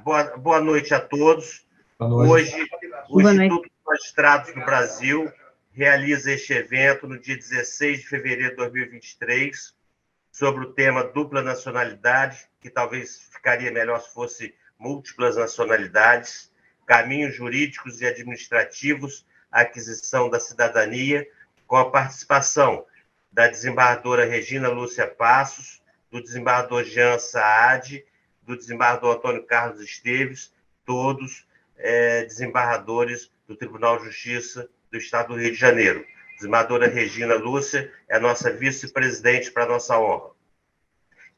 Boa noite a todos. Hoje, o Instituto dos Magistrados do Brasil realiza este evento no dia 16 de fevereiro de 2023, sobre o tema dupla nacionalidade, que talvez ficaria melhor se fosse múltiplas nacionalidades, caminhos jurídicos e administrativos à aquisição da cidadania, com a participação da desembargadora Regina Lúcia Passos, do desembargador Jean Saad, do desembargador Antônio Carlos Esteves, todos desembargadores do Tribunal de Justiça do Estado do Rio de Janeiro. A desembargadora Regina Lúcia é a nossa vice-presidente, para nossa honra.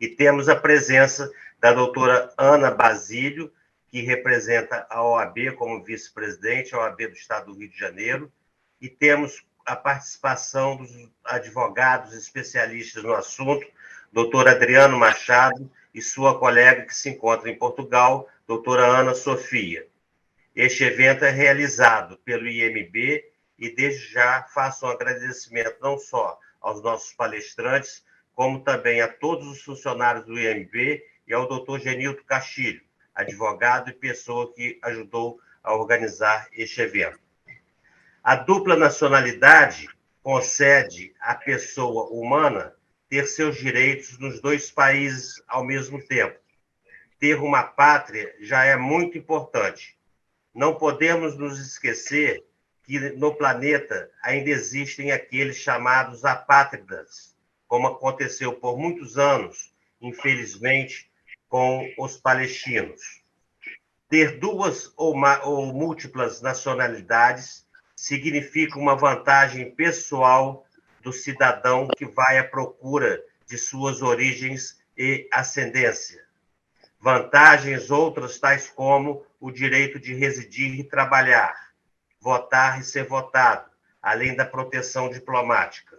E temos a presença da doutora Ana Basílio, que representa a OAB como vice-presidente, a OAB do Estado do Rio de Janeiro, e temos a participação dos advogados especialistas no assunto, doutor Adriano Machado e sua colega que se encontra em Portugal, doutora Ana Sofia. Este evento é realizado pelo IMB e, desde já, faço um agradecimento não só aos nossos palestrantes, como também a todos os funcionários do IMB e ao doutor Genilto Castilho, advogado e pessoa que ajudou a organizar este evento. A dupla nacionalidade concede à pessoa humana ter seus direitos nos dois países ao mesmo tempo. Ter uma pátria já é muito importante. Não podemos nos esquecer que no planeta ainda existem aqueles chamados apátridas, como aconteceu por muitos anos, infelizmente, com os palestinos. Ter duas ou múltiplas nacionalidades significa uma vantagem pessoal do cidadão que vai à procura de suas origens e ascendência. Vantagens outras, tais como o direito de residir e trabalhar, votar e ser votado, além da proteção diplomática.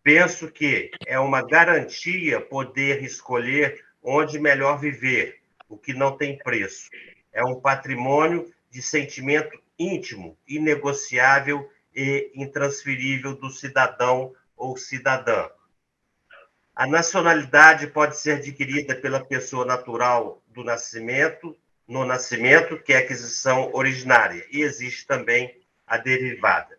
Penso que é uma garantia poder escolher onde melhor viver, o que não tem preço. É um patrimônio de sentimento íntimo, inegociável e intransferível do cidadão ou cidadã. A nacionalidade pode ser adquirida pela pessoa natural no nascimento, que é a aquisição originária, e existe também a derivada.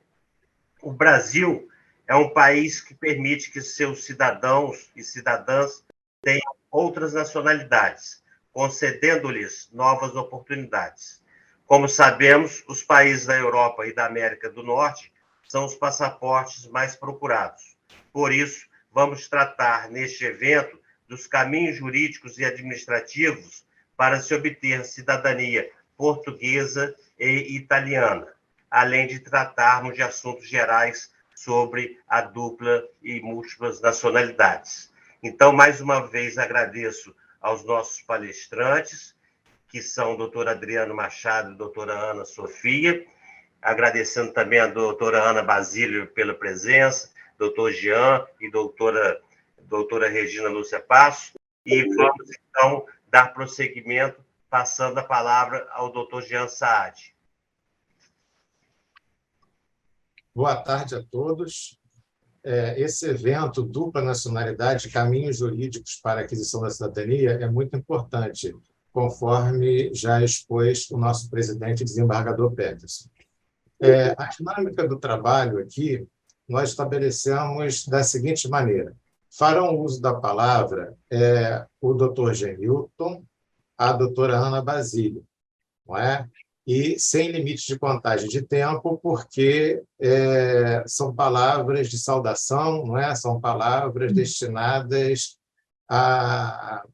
O Brasil é um país que permite que seus cidadãos e cidadãs tenham outras nacionalidades, concedendo-lhes novas oportunidades. Como sabemos, os países da Europa e da América do Norte são os passaportes mais procurados. Por isso, vamos tratar neste evento dos caminhos jurídicos e administrativos para se obter cidadania portuguesa e italiana, além de tratarmos de assuntos gerais sobre a dupla e múltiplas nacionalidades. Então, mais uma vez, agradeço aos nossos palestrantes, que são o doutor Adriano Machado e a doutora Ana Sofia, agradecendo também a doutora Ana Basílio pela presença, doutor Jean e doutora Regina Lúcia Passos, e vamos, então, dar prosseguimento, passando a palavra ao doutor Jean Saad. Boa tarde a todos. Esse evento, Dupla Nacionalidade, Caminhos Jurídicos para a Aquisição da Cidadania, é muito importante, conforme já expôs o nosso presidente, desembargador Peterson. A dinâmica do trabalho aqui, nós estabelecemos da seguinte maneira: farão uso da palavra o doutor Genilton, a doutora Ana Basílio, não é? E sem limite de contagem de tempo, porque são palavras de saudação, não é? São palavras destinadas a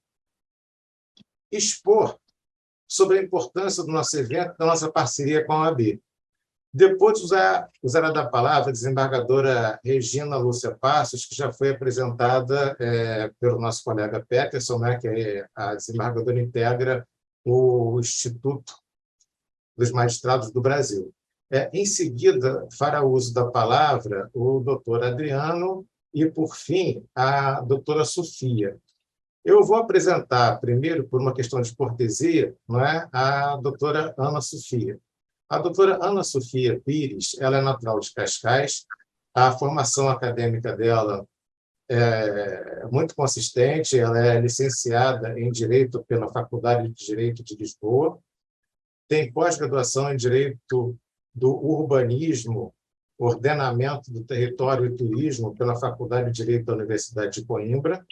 expor sobre a importância do nosso evento, da nossa parceria com a OAB. Depois usará da palavra a desembargadora Regina Lúcia Passos, que já foi apresentada pelo nosso colega Peterson, né, que é a desembargadora integra o Instituto dos Magistrados do Brasil. Em seguida, fará uso da palavra o doutor Adriano e, por fim, a doutora Sofia. Eu vou apresentar primeiro, por uma questão de cortesia, não é, a doutora Ana Sofia. A doutora Ana Sofia Pires, ela é natural de Cascais. A formação acadêmica dela muito consistente. Ela é licenciada em Direito pela Faculdade de Direito de Lisboa, tem pós-graduação em Direito do Urbanismo, Ordenamento do Território e Turismo pela Faculdade de Direito da Universidade de Coimbra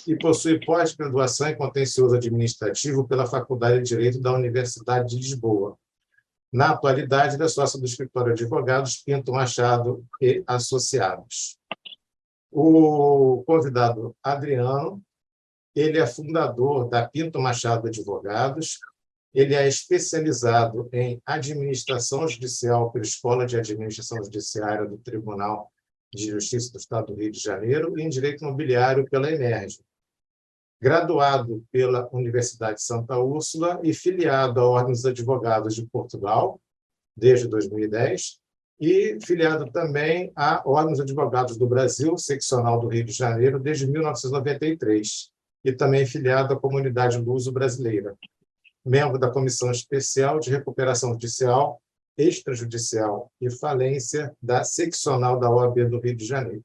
e possui pós-graduação em Contencioso Administrativo pela Faculdade de Direito da Universidade de Lisboa. Na atualidade, é sócia do escritório de advogados Pinto Machado e Associados. O convidado Adriano, ele é fundador da Pinto Machado Advogados, ele é especializado em administração judicial pela Escola de Administração Judiciária do Tribunal de Justiça do Estado do Rio de Janeiro e em Direito Imobiliário pela EMERGE. Graduado pela Universidade de Santa Úrsula e filiado à Ordem dos Advogados de Portugal, desde 2010, e filiado também à Ordem dos Advogados do Brasil, seccional do Rio de Janeiro, desde 1993, e também filiado à Comunidade Luso Brasileira. Membro da Comissão Especial de Recuperação Judicial, Extrajudicial e Falência da Seccional da OAB do Rio de Janeiro,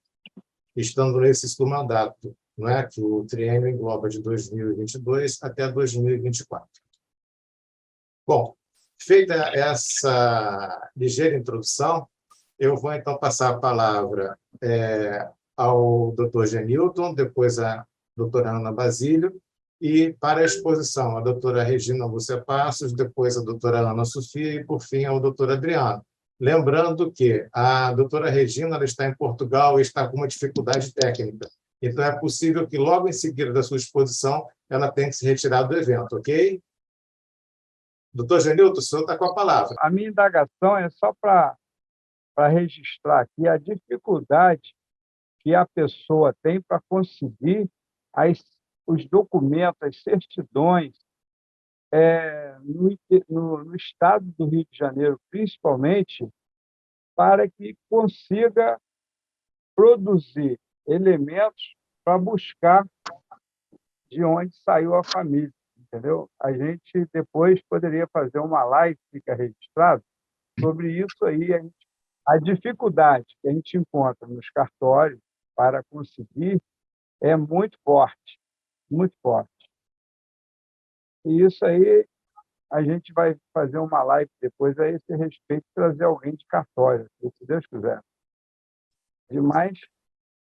estando nesse mandato, não é, que o triênio engloba de 2022 até 2024. Bom, feita essa ligeira introdução, eu vou, então, passar a palavra ao Dr. Genilton, depois a doutora Ana Basílio, e, para a exposição, a doutora Regina Lúcia Passos, depois a doutora Ana Sofia e, por fim, ao doutor Adriano. Lembrando que a doutora Regina ela está em Portugal e está com uma dificuldade técnica. Então, é possível que, logo em seguida da sua exposição, ela tenha que se retirar do evento, ok? Doutor Genilton, o senhor está com a palavra. A minha indagação é só para registrar aqui a dificuldade que a pessoa tem para conseguir os documentos, as certidões, no estado do Rio de Janeiro, principalmente, para que consiga produzir elementos para buscar de onde saiu a família, entendeu? A gente depois poderia fazer uma live, fica registrado, sobre isso aí, a dificuldade que a gente encontra nos cartórios para conseguir é muito forte, muito forte. E isso aí, a gente vai fazer uma live depois a esse respeito, trazer alguém de cartório, se Deus quiser. Demais,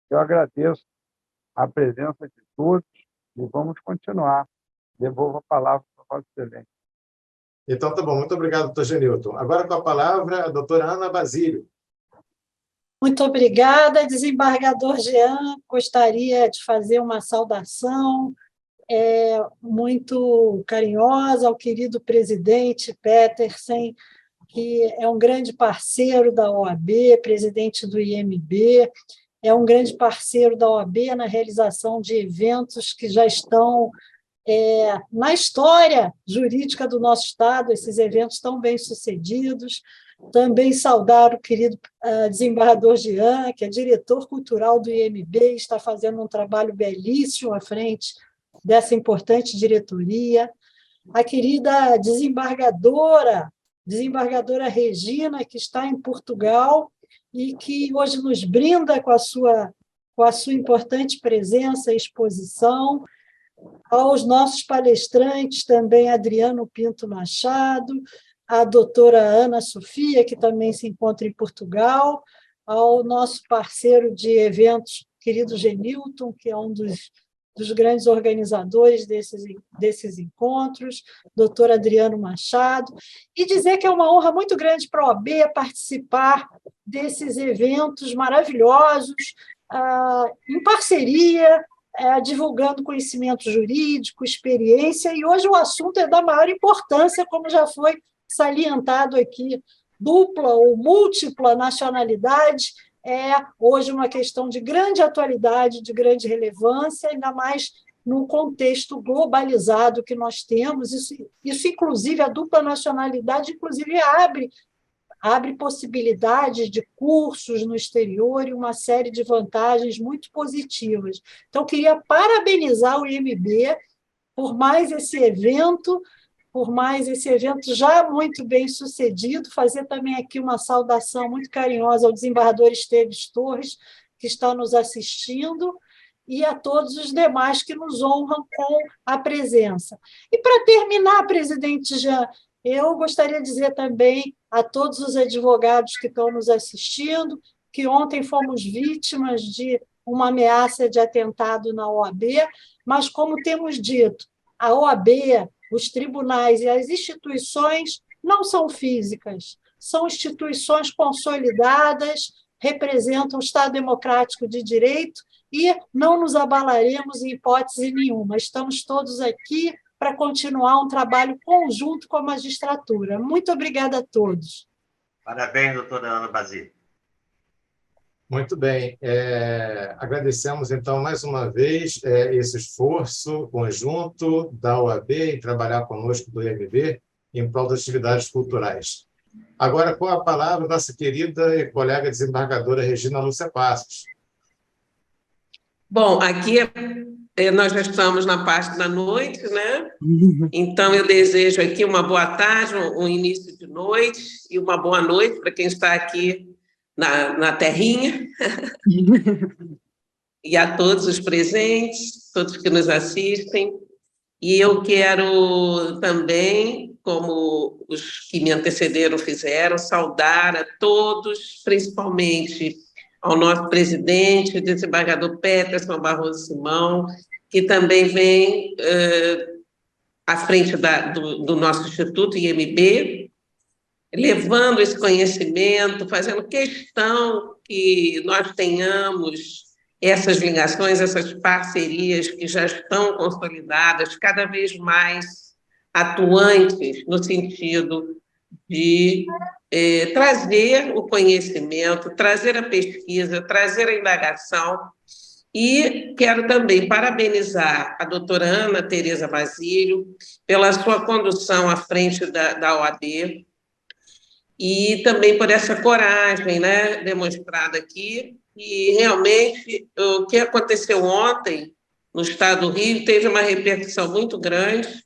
eu agradeço a presença de todos e vamos continuar. Devolvo a palavra para o Vossa Excelência. Então, tá bom. Muito obrigado, doutor Genilton. Agora, com a palavra, a doutora Ana Basílio. Muito obrigada, desembargador Jean. Gostaria de fazer uma saudação muito carinhosa ao querido presidente Petersen, que é um grande parceiro da OAB, presidente do IMB, é um grande parceiro da OAB na realização de eventos que já estão na história jurídica do nosso Estado, esses eventos tão bem-sucedidos. Também saudar o querido desembargador Jean, que é diretor cultural do IMB, está fazendo um trabalho belíssimo à frente dessa importante diretoria. A querida desembargadora Regina, que está em Portugal e que hoje nos brinda com a sua importante presença e exposição. Aos nossos palestrantes, também Adriano Pinto Machado, a doutora Ana Sofia, que também se encontra em Portugal, ao nosso parceiro de eventos, querido Genilton, que é um dos grandes organizadores desses encontros, doutor Adriano Machado, e dizer que é uma honra muito grande para a OAB participar desses eventos maravilhosos, em parceria, divulgando conhecimento jurídico, experiência, e hoje o assunto é da maior importância, como já foi salientado aqui, dupla ou múltipla nacionalidade, hoje uma questão de grande atualidade, de grande relevância, ainda mais no contexto globalizado que nós temos. Isso inclusive, a dupla nacionalidade, inclusive, abre possibilidades de cursos no exterior e uma série de vantagens muito positivas. Então, queria parabenizar o IMB por mais esse evento já muito bem sucedido, fazer também aqui uma saudação muito carinhosa ao desembargador Esteves Torres, que está nos assistindo, e a todos os demais que nos honram com a presença. E, para terminar, presidente Jean, eu gostaria de dizer também a todos os advogados que estão nos assistindo que ontem fomos vítimas de uma ameaça de atentado na OAB, mas, como temos dito, a OAB, os tribunais e as instituições não são físicas, são instituições consolidadas, representam o Estado Democrático de Direito e não nos abalaremos em hipótese nenhuma. Estamos todos aqui para continuar um trabalho conjunto com a magistratura. Muito obrigada a todos. Parabéns, doutora Ana Basile. Muito bem. Agradecemos, então, mais uma vez, esse esforço conjunto da OAB em trabalhar conosco do IMB em prol das atividades culturais. Agora, com a palavra, nossa querida e colega desembargadora Regina Lúcia Passos. Bom, aqui nós já estamos na parte da noite, né? Então, eu desejo aqui uma boa tarde, um início de noite e uma boa noite para quem está aqui na terrinha. E a todos os presentes, todos que nos assistem. E eu quero também, como os que me antecederam fizeram, saudar a todos, principalmente ao nosso presidente, desembargador Peterson Barroso Simão, que também vem à frente do nosso Instituto IMB, levando esse conhecimento, fazendo questão que nós tenhamos essas ligações, essas parcerias que já estão consolidadas, cada vez mais atuantes no sentido de trazer o conhecimento, trazer a pesquisa, trazer a indagação. E quero também parabenizar a doutora Ana Tereza Basílio pela sua condução à frente da OAB e também por essa coragem, né, demonstrada aqui. E, realmente, o que aconteceu ontem no Estado do Rio teve uma repercussão muito grande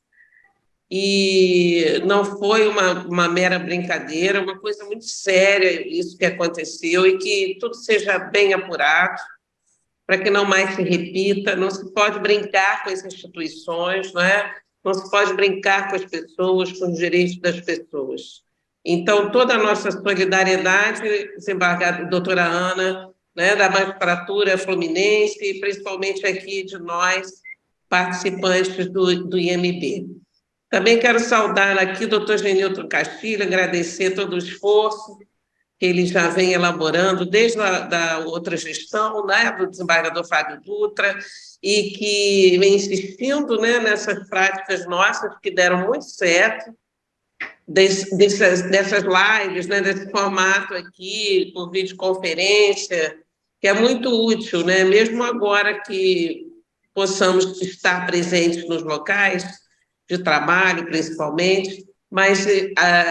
e não foi uma mera brincadeira, uma coisa muito séria isso que aconteceu e que tudo seja bem apurado para que não mais se repita. Não se pode brincar com as instituições, não é? Não se pode brincar com as pessoas, com os direitos das pessoas. Então, toda a nossa solidariedade, desembargadora doutora Ana, né, da magistratura fluminense, e principalmente aqui de nós, participantes do IMB. Também quero saudar aqui o doutor Genilton Castilho, agradecer todo o esforço que ele já vem elaborando desde da outra gestão, né, do desembargador Fábio Dutra, e que vem insistindo, né, nessas práticas nossas que deram muito certo, dessas lives, né, desse formato aqui, por videoconferência, que é muito útil, né, mesmo agora que possamos estar presentes nos locais de trabalho, principalmente, mas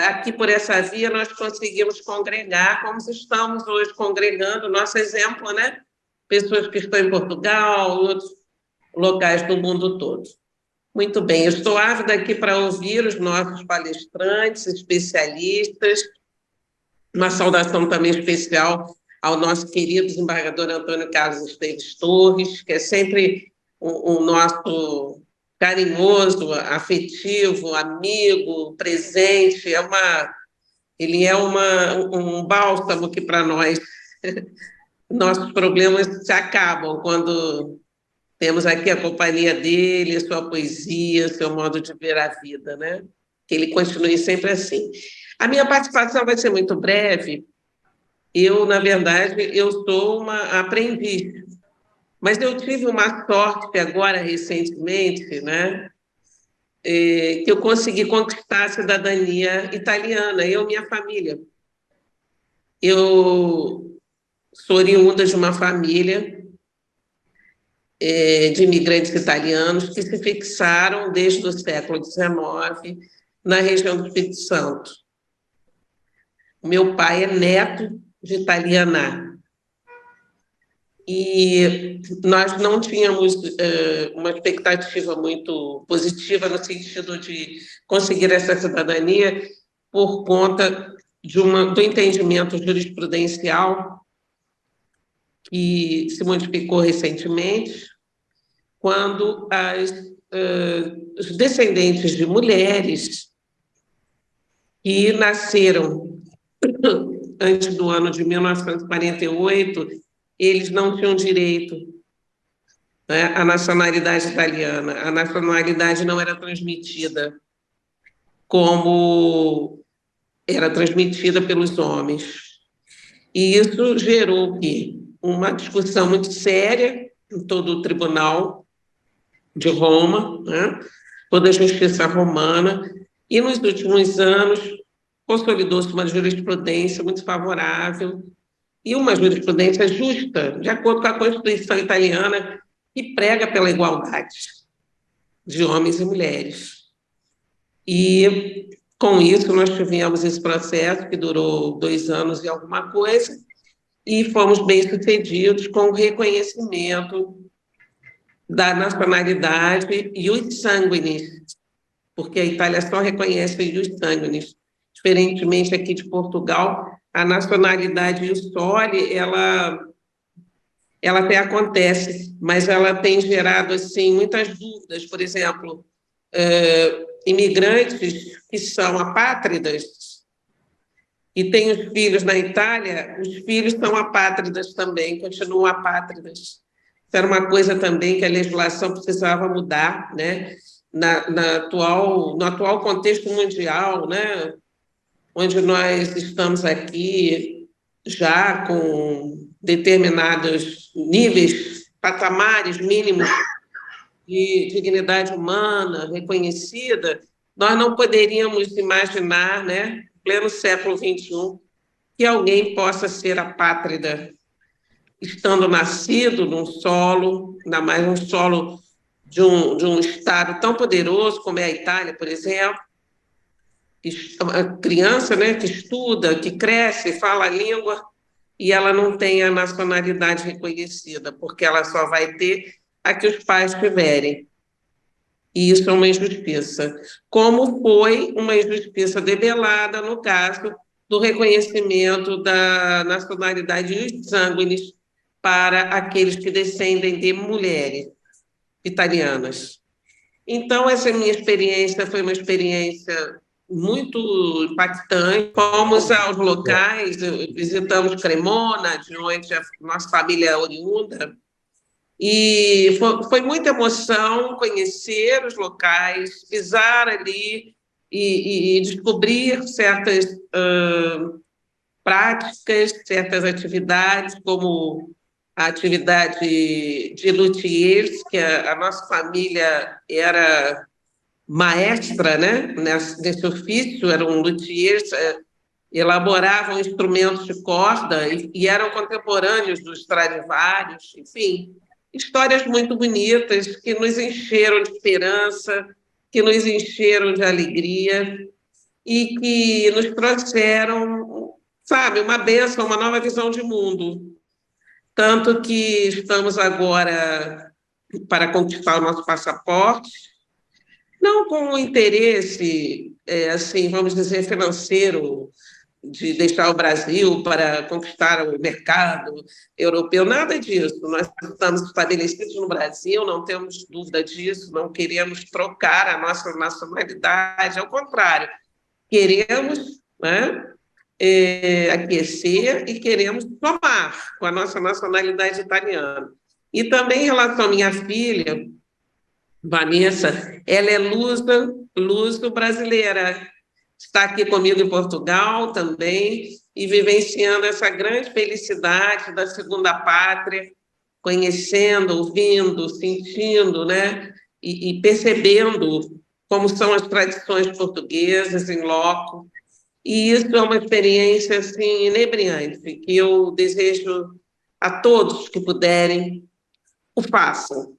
aqui por essa via nós conseguimos congregar, como estamos hoje congregando, nosso exemplo, né? Pessoas que estão em Portugal, em outros locais do mundo todo. Muito bem, eu estou ávida aqui para ouvir os nossos palestrantes, especialistas, uma saudação também especial ao nosso querido desembargador Antônio Carlos Esteves Torres, que é sempre o nosso carinhoso, afetivo, amigo, presente, ele é um bálsamo que, para nós, nossos problemas se acabam quando temos aqui a companhia dele, sua poesia, seu modo de ver a vida, né? Que ele continue sempre assim. A minha participação vai ser muito breve. Na verdade, eu sou uma aprendiz, mas eu tive uma sorte agora, recentemente, né, que eu consegui conquistar a cidadania italiana, eu e minha família. Eu sou oriunda de uma família de imigrantes italianos que se fixaram desde o século XIX na região do Espírito Santo. Meu pai é neto de italiana. E nós não tínhamos uma expectativa muito positiva no sentido de conseguir essa cidadania por conta do entendimento jurisprudencial que se modificou recentemente, quando os descendentes de mulheres que nasceram antes do ano de 1948, eles não tinham direito, né, à nacionalidade italiana. A nacionalidade não era transmitida como era transmitida pelos homens. E isso gerou o quê? Uma discussão muito séria em todo o tribunal de Roma, né? Toda a justiça romana, e nos últimos anos consolidou-se uma jurisprudência muito favorável e uma jurisprudência justa, de acordo com a Constituição italiana, que prega pela igualdade de homens e mulheres. E, com isso, nós tivemos esse processo que durou 2 anos e alguma coisa, e fomos bem-sucedidos com o reconhecimento da nacionalidade ius sanguinis, porque a Itália só reconhece o ius sanguinis. Diferentemente aqui de Portugal, a nacionalidade ius soli, ela até acontece, mas ela tem gerado assim, muitas dúvidas. Por exemplo, imigrantes que são apátridas e têm os filhos na Itália, os filhos são apátridas também, continuam apátridas. Isso era uma coisa também que a legislação precisava mudar, né? No atual contexto mundial, né? Onde nós estamos aqui já com determinados níveis, patamares mínimos de dignidade humana reconhecida, nós não poderíamos imaginar, né, em pleno século XXI, que alguém possa ser apátrida, estando nascido num solo, ainda mais um solo de um Estado tão poderoso como é a Itália, por exemplo, a criança, né, que estuda, que cresce, fala a língua, e ela não tem a nacionalidade reconhecida, porque ela só vai ter a que os pais tiverem. E isso é uma injustiça. Como foi uma injustiça debelada no caso do reconhecimento da nacionalidade ius sanguinis para aqueles que descendem de mulheres italianas. Então, essa minha experiência foi uma experiência muito impactante. Fomos aos locais, visitamos Cremona, de onde a nossa família é oriunda, e foi muita emoção conhecer os locais, pisar ali e descobrir certas práticas, certas atividades, como a atividade de luthiers, que a nossa família era maestra, né, nesse ofício, eram luthiers, elaboravam instrumentos de corda e eram contemporâneos dos Stradivarius, enfim, histórias muito bonitas que nos encheram de esperança, que nos encheram de alegria e que nos trouxeram, sabe, uma bênção, uma nova visão de mundo. Tanto que estamos agora para conquistar o nosso passaporte, não com o interesse, assim, vamos dizer, financeiro, de deixar o Brasil para conquistar o mercado europeu, nada disso. Nós estamos estabelecidos no Brasil, não temos dúvida disso, não queremos trocar a nossa nacionalidade, ao contrário, queremos, né, aquecer e queremos somar com a nossa nacionalidade italiana. E também em relação à minha filha, Vanessa, ela é luso-brasileira, está aqui comigo em Portugal também e vivenciando essa grande felicidade da segunda pátria, conhecendo, ouvindo, sentindo, né, e percebendo como são as tradições portuguesas em loco. E isso é uma experiência assim, inebriante, que eu desejo a todos que puderem, o façam.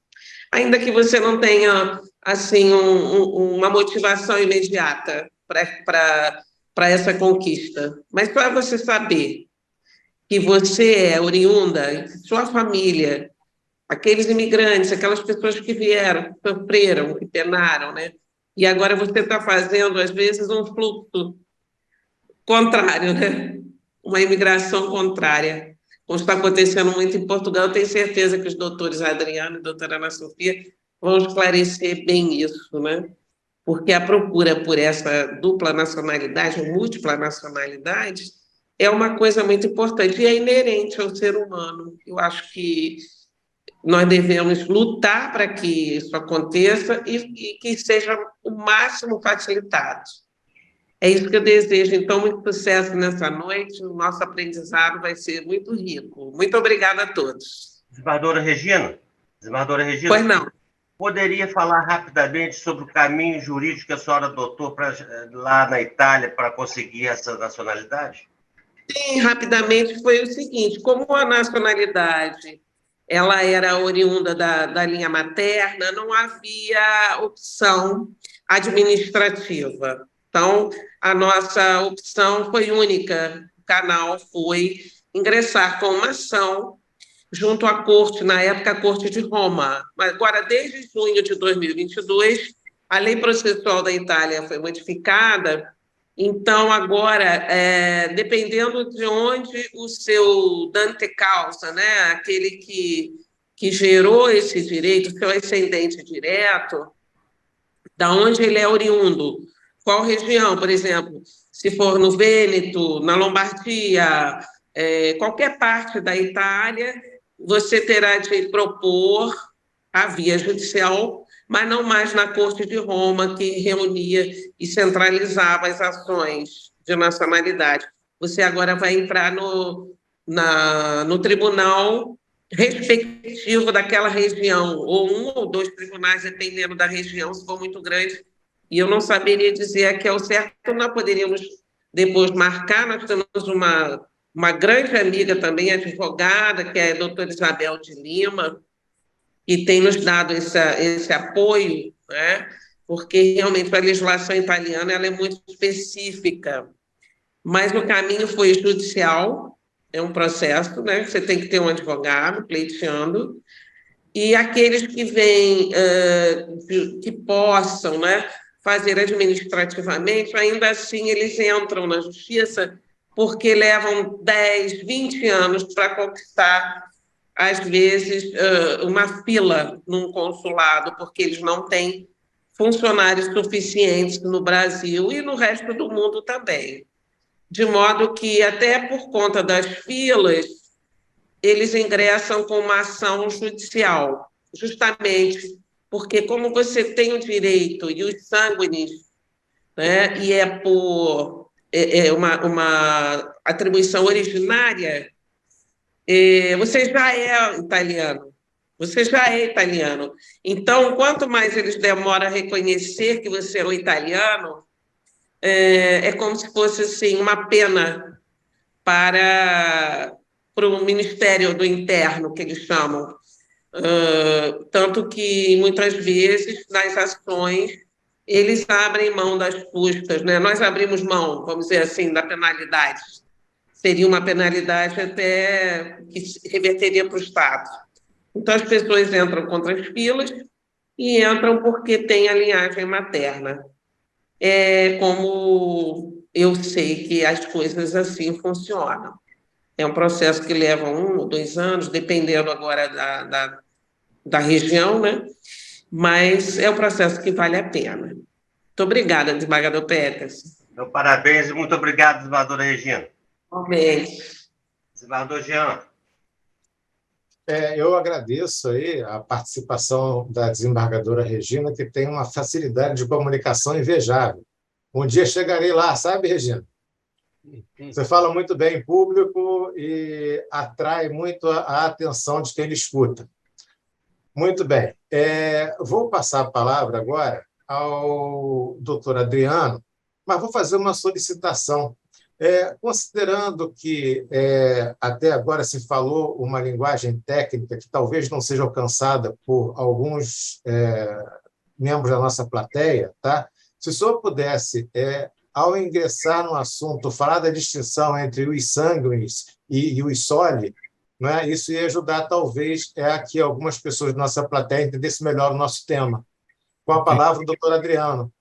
Ainda que você não tenha assim, uma motivação imediata para essa conquista. Mas só você saber que você é oriunda, sua família, aqueles imigrantes, aquelas pessoas que vieram, que sofreram, que penaram, né? E agora você está fazendo, às vezes, um fluxo contrário, né? Uma imigração contrária. Como está acontecendo muito em Portugal, eu tenho certeza que os doutores Adriano e doutora Ana Sofia vão esclarecer bem isso, né? Porque a procura por essa dupla nacionalidade, ou múltipla nacionalidade, é uma coisa muito importante e é inerente ao ser humano. Eu acho que nós devemos lutar para que isso aconteça e que seja o máximo facilitado. É isso que eu desejo. Então, muito sucesso nessa noite. O nosso aprendizado vai ser muito rico. Muito obrigada a todos. Desembargadora Regina, Pois não. Poderia falar rapidamente sobre o caminho jurídico que a senhora adotou lá na Itália para conseguir essa nacionalidade? Sim, rapidamente foi o seguinte, como a nacionalidade ela era oriunda da linha materna, não havia opção administrativa. Então, a nossa opção foi única. O canal foi ingressar com uma ação junto à Corte, na época, a Corte de Roma. Mas agora, desde junho de 2022, a lei processual da Itália foi modificada. Então, agora, dependendo de onde o seu dante causa, né, aquele que gerou esse direito, seu ascendente direto, da onde ele é oriundo, qual região, por exemplo, se for no Vêneto, na Lombardia, qualquer parte da Itália, você terá de propor a via judicial, mas não mais na Corte de Roma, que reunia e centralizava as ações de nacionalidade. Você agora vai entrar no tribunal respectivo daquela região, ou um ou dois tribunais, dependendo da região, se for muito grande. E eu não saberia dizer a que é o certo, nós poderíamos depois marcar. Nós temos uma grande amiga também, advogada, que é a doutora Isabel de Lima, que tem nos dado esse apoio, né? Porque realmente a legislação italiana ela é muito específica. Mas o caminho foi judicial, é um processo, né? Você tem que ter um advogado pleiteando, e aqueles que vêm, que possam, né, fazer administrativamente, ainda assim eles entram na justiça porque levam 10, 20 anos para conquistar, às vezes, uma fila num consulado, porque eles não têm funcionários suficientes no Brasil e no resto do mundo também. De modo que, até por conta das filas, eles ingressam com uma ação judicial, justamente porque, como você tem o direito e os sanguíneos, né, e é por uma atribuição originária, você já é italiano. Você já é italiano. Então, quanto mais eles demoram a reconhecer que você é um italiano, é como se fosse assim, uma pena para o Ministério do Interno, que eles chamam. Tanto que, muitas vezes, nas ações, eles abrem mão das custas, né? Nós abrimos mão, vamos dizer assim, da penalidade. Seria uma penalidade até que reverteria para o Estado. Então, as pessoas entram contra as filas e entram porque têm a linhagem materna. Como eu sei que as coisas assim funcionam. É um processo que leva 1 ou 2 anos, dependendo agora da região, né? Mas é um processo que vale a pena. Muito obrigada, desembargador Peterson. Meu parabéns e muito obrigado, desembargadora Regina. Amém. Desembargador Jean. Eu agradeço aí a participação da desembargadora Regina, que tem uma facilidade de comunicação invejável. Um dia chegarei lá, sabe, Regina? Você fala muito bem em público e atrai muito a atenção de quem lhe escuta. Muito bem. Vou passar a palavra agora ao doutor Adriano, mas vou fazer uma solicitação. Considerando que até agora se falou uma linguagem técnica que talvez não seja alcançada por alguns membros da nossa plateia, tá? Se o senhor pudesse, ao ingressar no assunto, falar da distinção entre os sanguíneos e os soli, né? Isso ia ajudar, talvez, a que algumas pessoas da nossa plateia entendessem melhor o nosso tema. Com a palavra, o doutor Adriano.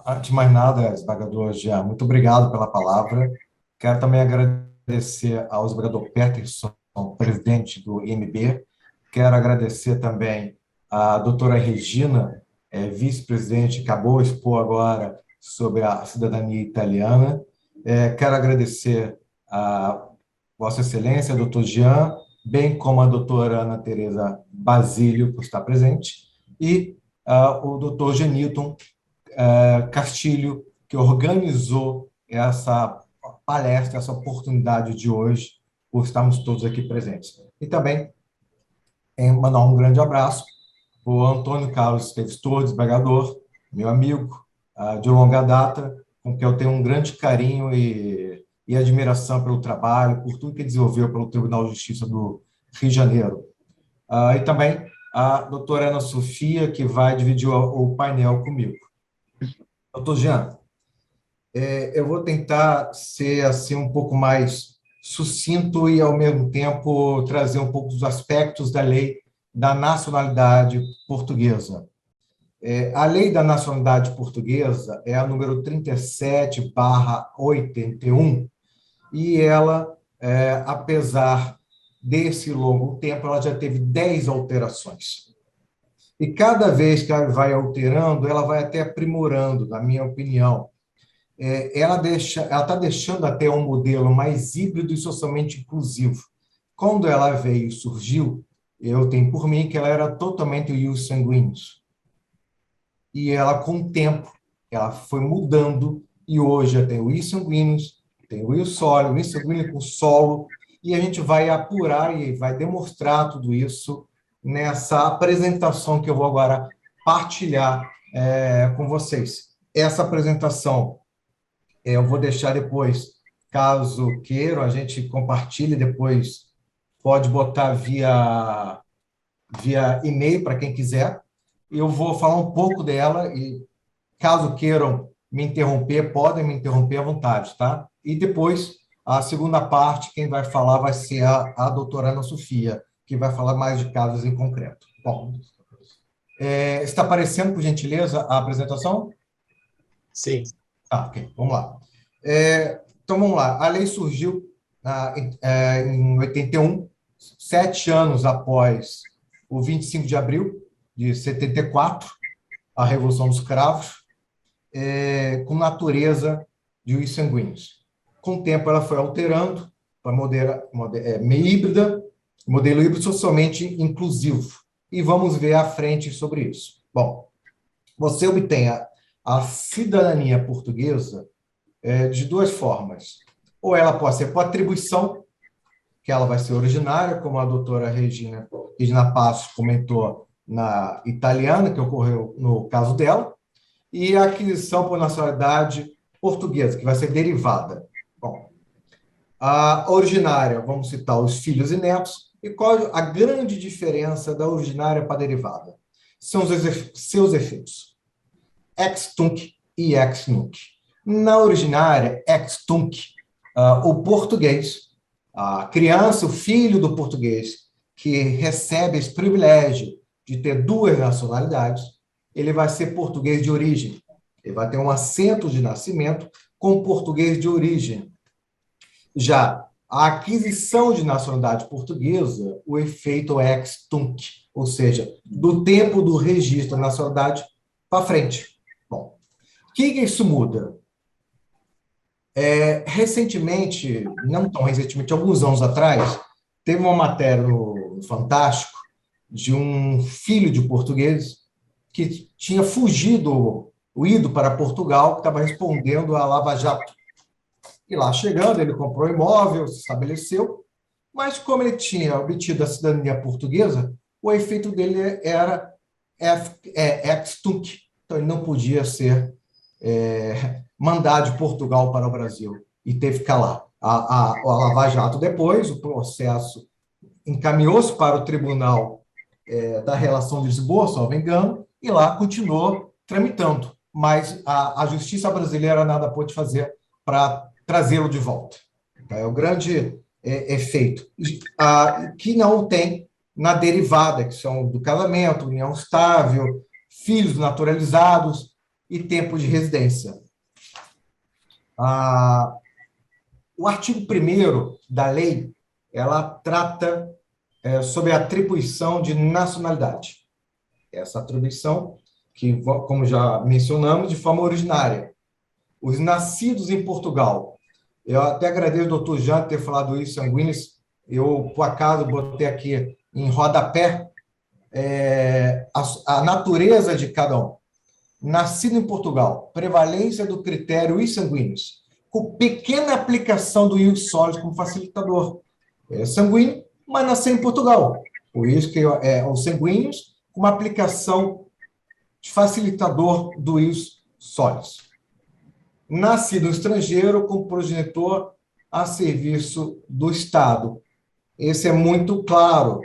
Antes de mais nada, desembargador Jean, muito obrigado pela palavra. Quero também agradecer ao desembargador Peterson, presidente do IMB. Quero agradecer também a doutora Regina, vice-presidente, acabou de expor agora sobre a cidadania italiana. Quero agradecer a Vossa Excelência, doutor Jean, bem como a doutora Ana Teresa Basílio, por estar presente, e o doutor Genilton Castilho, que organizou essa palestra, essa oportunidade de hoje, por estarmos todos aqui presentes. E também mandar um grande abraço para o Antônio Carlos Esteves Torres, desembargador, meu amigo de longa data, com quem eu tenho um grande carinho e admiração pelo trabalho, por tudo que desenvolveu pelo Tribunal de Justiça do Rio de Janeiro. E também a doutora Ana Sofia, que vai dividir o painel comigo. Doutor Jean, eu vou tentar ser assim um pouco mais sucinto e, ao mesmo tempo, trazer um pouco dos aspectos da lei da nacionalidade portuguesa. A lei da nacionalidade portuguesa é a número 37/81, e ela, apesar desse longo tempo, ela já teve 10 alterações. E cada vez que ela vai alterando, ela vai até aprimorando, na minha opinião. Ela está deixando até um modelo mais híbrido e socialmente inclusivo. Quando ela veio e surgiu, eu tenho por mim que ela era totalmente ius sanguinis. E ela, com o tempo, ela foi mudando, e hoje já tem o ius sanguinis, tem o ius soli, o ius sanguíneo com solo, e a gente vai apurar e vai demonstrar tudo isso nessa apresentação que eu vou agora partilhar com vocês. Essa apresentação eu vou deixar depois, caso queiram, a gente compartilhe depois, pode botar via e-mail para quem quiser. Eu vou falar um pouco dela e, caso queiram me interromper, podem me interromper à vontade, tá? E depois, a segunda parte, quem vai falar vai ser a doutora Ana Sofia, que vai falar mais de casos em concreto. Bom, está aparecendo, por gentileza, a apresentação? Sim. Ok, vamos lá. Então, vamos lá. A lei surgiu em 81, 7 anos após o 25 de abril de 74, a Revolução dos Cravos, com natureza de ius sanguíneos. Com o tempo, ela foi alterando para meio híbrida, modelo híbrido socialmente inclusivo. E vamos ver à frente sobre isso. Bom, você obtém a cidadania portuguesa de duas formas. Ou ela pode ser por atribuição, que ela vai ser originária, como a doutora Regina Passos comentou na italiana, que ocorreu no caso dela, e a aquisição por nacionalidade portuguesa, que vai ser derivada. Bom, a originária, vamos citar os filhos e netos, e qual a grande diferença da originária para a derivada? São os seus efeitos. Ex tunc e ex nunc. Na originária, ex tunc, o português, a criança, o filho do português, que recebe esse privilégio de ter duas nacionalidades, ele vai ser português de origem. Ele vai ter um assento de nascimento com português de origem. Já a aquisição de nacionalidade portuguesa, o efeito é ex tunc, ou seja, do tempo do registro da nacionalidade para frente. Bom, o que isso muda? Recentemente, não tão recentemente, alguns anos atrás, teve uma matéria no Fantástico de um filho de português que tinha fugido, ido para Portugal, que estava respondendo à Lava Jato. E lá chegando, ele comprou um imóvel, se estabeleceu, mas como ele tinha obtido a cidadania portuguesa, o efeito dele era ex tunc, então ele não podia ser mandado de Portugal para o Brasil e teve que ficar lá. A Lava Jato depois, o processo encaminhou-se para o Tribunal da Relação de Lisboa, se não me engano, e lá continuou tramitando, mas a justiça brasileira nada pôde fazer para trazê-lo de volta. É o grande efeito, que não tem na derivada, que são do casamento, união estável, filhos naturalizados e tempo de residência. O artigo 1º da lei, ela trata sobre a atribuição de nacionalidade. essa atribuição, que, como já mencionamos, de forma originária. Os nascidos em Portugal. Eu até agradeço ao doutor Jean ter falado isso, sanguíneos. Eu, por acaso, botei aqui em rodapé a natureza de cada um. Nascido em Portugal, prevalência do critério ius sanguíneos, com pequena aplicação do ius sólido como facilitador. É sanguíneo, mas nasceu em Portugal. Por isso que os sanguíneos com uma aplicação de facilitador do ius sólidos. Nascido no estrangeiro, com progenitor a serviço do Estado. Esse é muito claro.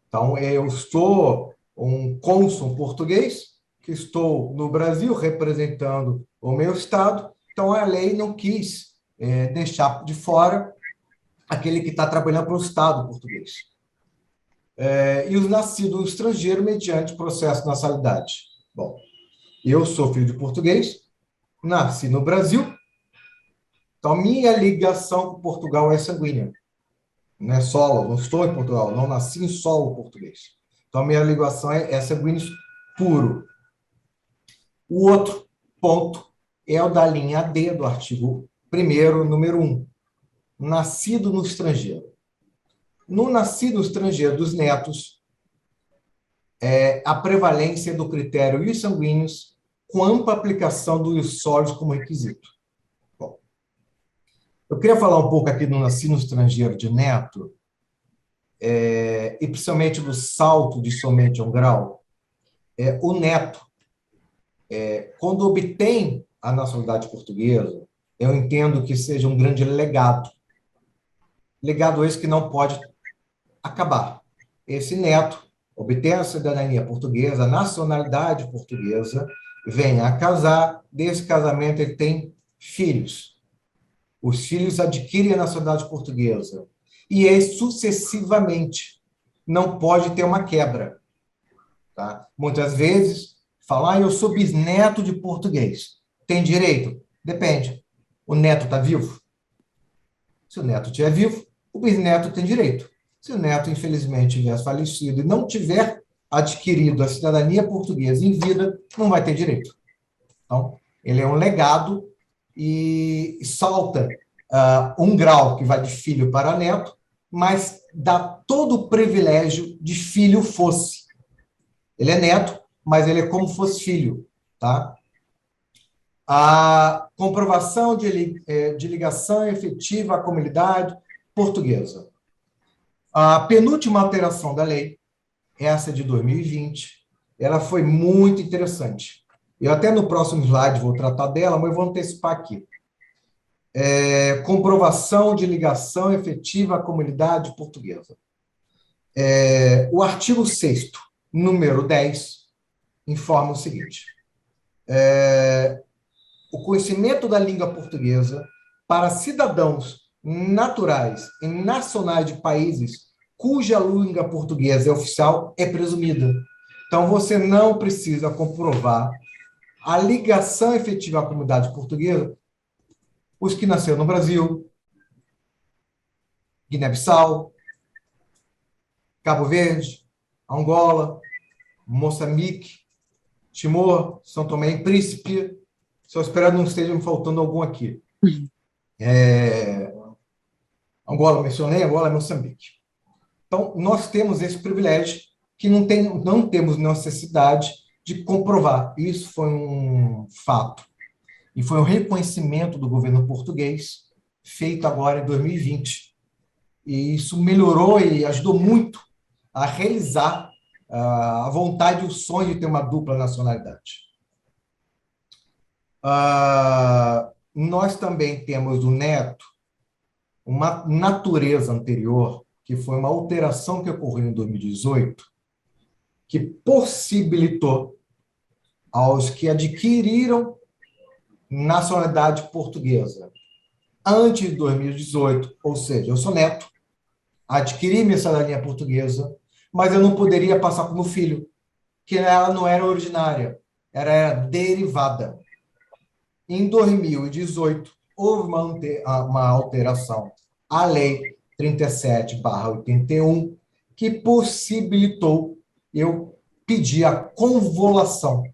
Então, eu sou um cônsul português, que estou no Brasil representando o meu Estado, então a lei não quis deixar de fora aquele que está trabalhando para o Estado português. E os nascidos no estrangeiro mediante processo de nacionalidade. Bom, eu sou filho de português, nasci no Brasil, então minha ligação com Portugal é sanguínea. Não é solo, não estou em Portugal, não nasci em solo português. Então minha ligação é sanguíneo puro. O outro ponto é o da linha D do artigo 1º, número 1. Nascido no estrangeiro. No nascido no estrangeiro dos netos, a prevalência do critério ius sanguíneos com ampla aplicação do ius sólidos como requisito. Bom, eu queria falar um pouco aqui do nascido no estrangeiro de neto, e principalmente do salto de somente um grau. O neto, quando obtém a nacionalidade portuguesa, eu entendo que seja um grande legado. Legado esse que não pode acabar. Esse neto obtém a cidadania portuguesa, a nacionalidade portuguesa, vem a casar, desse casamento ele tem filhos. Os filhos adquirem a nacionalidade portuguesa. E sucessivamente. Não pode ter uma quebra. Tá? Muitas vezes, falar, eu sou bisneto de português. Tem direito? Depende. O neto está vivo? Se o neto estiver vivo, o bisneto tem direito. Se o neto, infelizmente, tiver falecido e não tiver adquirido a cidadania portuguesa em vida, não vai ter direito. Então, ele é um legado e salta um grau que vai de filho para neto, mas dá todo o privilégio de filho fosse. Ele é neto, mas ele é como fosse filho. Tá? A comprovação de ligação efetiva à comunidade portuguesa. A penúltima alteração da lei, essa de 2020, ela foi muito interessante. Eu até no próximo slide vou tratar dela, mas eu vou antecipar aqui. Comprovação de ligação efetiva à comunidade portuguesa. O artigo 6º, número 10, informa o seguinte. O conhecimento da língua portuguesa para cidadãos naturais e nacionais de países cuja língua portuguesa é oficial é presumida. Então, você não precisa comprovar a ligação efetiva à comunidade portuguesa, os que nasceram no Brasil, Guiné-Bissau, Cabo Verde, Angola, Moçambique, Timor, São Tomé e Príncipe. Só espero não esteja me faltando algum aqui. Angola, mencionei, Angola é Moçambique. Então, nós temos esse privilégio que não temos necessidade de comprovar. Isso foi um fato. E foi um reconhecimento do governo português, feito agora em 2020. E isso melhorou e ajudou muito a realizar a vontade e o sonho de ter uma dupla nacionalidade. Nós também temos do neto uma natureza anterior, que foi uma alteração que ocorreu em 2018, que possibilitou aos que adquiriram nacionalidade portuguesa antes de 2018, ou seja, eu sou neto, adquiri minha cidadania portuguesa, mas eu não poderia passar para o meu filho, que ela não era originária, era derivada. Em 2018, houve uma alteração à Lei 37/81, que possibilitou eu pedir a convolução,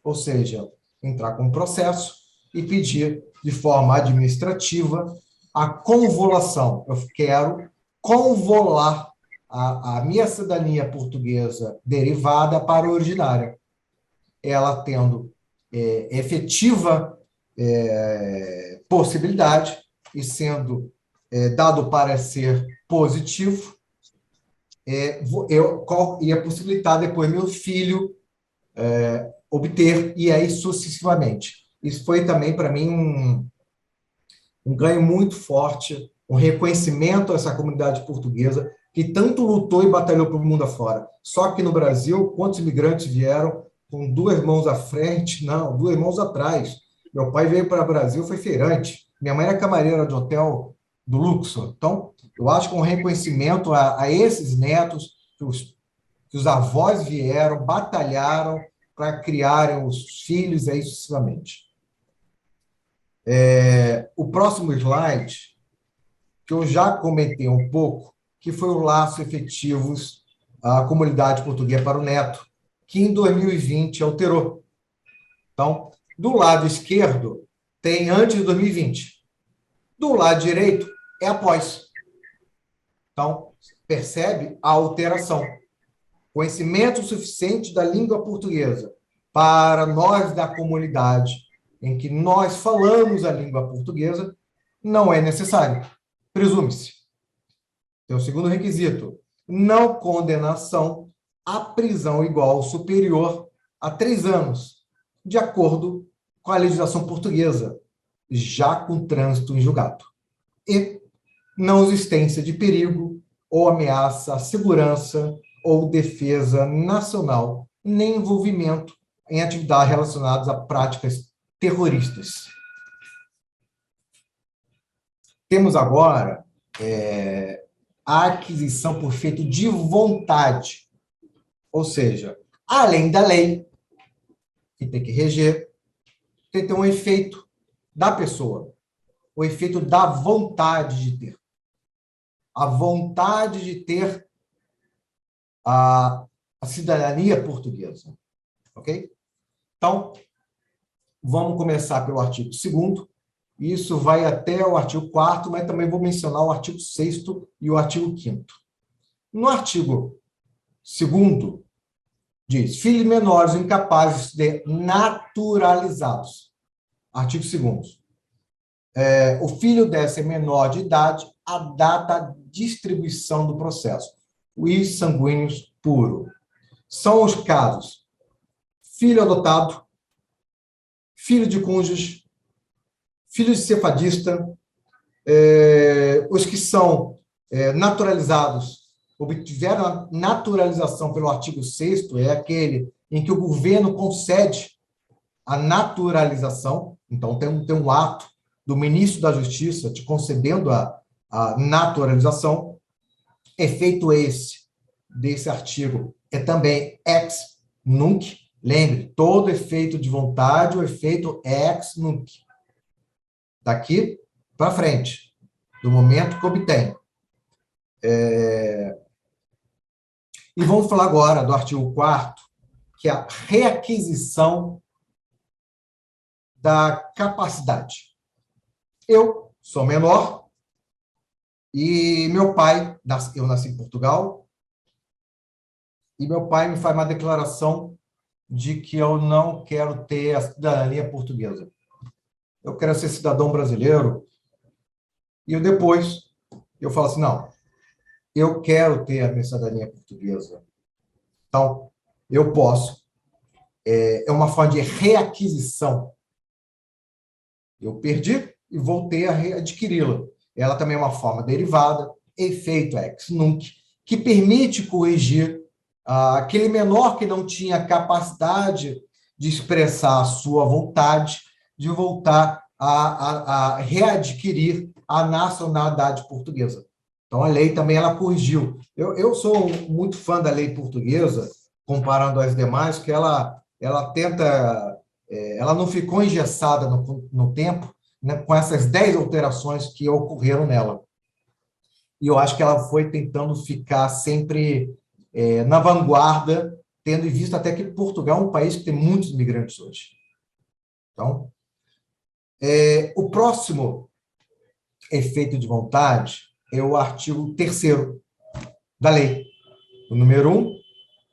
ou seja, entrar com um processo e pedir de forma administrativa a convolução. Eu quero convolar a minha cidadania portuguesa derivada para a originária, ela tendo efetiva possibilidade e sendo dado parecer positivo, eu ia possibilitar depois meu filho obter, e aí sucessivamente. Isso foi também, para mim, um ganho muito forte, um reconhecimento a essa comunidade portuguesa que tanto lutou e batalhou para o mundo afora. Só que no Brasil, quantos imigrantes vieram com 2 mãos à frente? Não, 2 mãos atrás. Meu pai veio para o Brasil, foi feirante. Minha mãe era camareira de hotel do Luxor. Então, eu acho que um reconhecimento a esses netos, que os avós vieram, batalharam para criarem os filhos aí sucessivamente. O próximo slide, que eu já comentei um pouco, que foi o laço efetivos à comunidade portuguesa para o neto, que em 2020 alterou. Então, do lado esquerdo, tem antes de 2020. Do lado direito, é após. Então, percebe a alteração. Conhecimento suficiente da língua portuguesa para nós da comunidade em que nós falamos a língua portuguesa não é necessário. Presume-se. Tem o segundo requisito. Não condenação à prisão igual ou superior a 3 anos, de acordo com a legislação portuguesa, já com trânsito em julgado. E não existência de perigo ou ameaça à segurança ou defesa nacional, nem envolvimento em atividades relacionadas a práticas terroristas. Temos agora a aquisição por feito de vontade, ou seja, além da lei, que tem que reger, tem que ter um efeito da pessoa, o efeito da vontade de ter. A vontade de ter a cidadania portuguesa. Ok? Então, vamos começar pelo artigo 2º. Isso vai até o artigo 4º, mas também vou mencionar o artigo 6º e o artigo 5º. No artigo 2º, diz, filhos menores incapazes de naturalizados. Artigo 2º. O filho deve ser menor de idade à data da distribuição do processo. Os sanguíneos puro. São os casos filho adotado, filho de cônjuge, filho de cefadista, os que são naturalizados, obtiveram a naturalização pelo artigo 6º, é aquele em que o governo concede a naturalização, então tem um ato do ministro da Justiça te concedendo a naturalização. Efeito desse artigo é também ex nunc. Lembre, todo efeito de vontade, o efeito ex nunc. Daqui para frente, do momento que obtém. E vamos falar agora do artigo 4º, que é a reaquisição da capacidade. Eu sou menor e meu pai, eu nasci em Portugal, e meu pai me faz uma declaração de que eu não quero ter a cidadania portuguesa. Eu quero ser cidadão brasileiro. E depois eu falo assim, não, eu quero ter a minha cidadania portuguesa. Então, eu posso. É uma forma de reaquisição. Eu perdi e voltei a readquiri-la. Ela também é uma forma derivada, efeito ex nunc, que permite corrigir aquele menor que não tinha capacidade de expressar a sua vontade, de voltar a readquirir a nacionalidade portuguesa. Então, a lei também ela corrigiu. Eu sou muito fã da lei portuguesa, comparando às demais, que ela tenta... ela não ficou engessada no tempo, né, com essas 10 alterações que ocorreram nela. E eu acho que ela foi tentando ficar sempre na vanguarda, tendo em vista até que Portugal é um país que tem muitos imigrantes hoje. Então, o próximo efeito de vontade é o artigo 3º da lei, o número 1,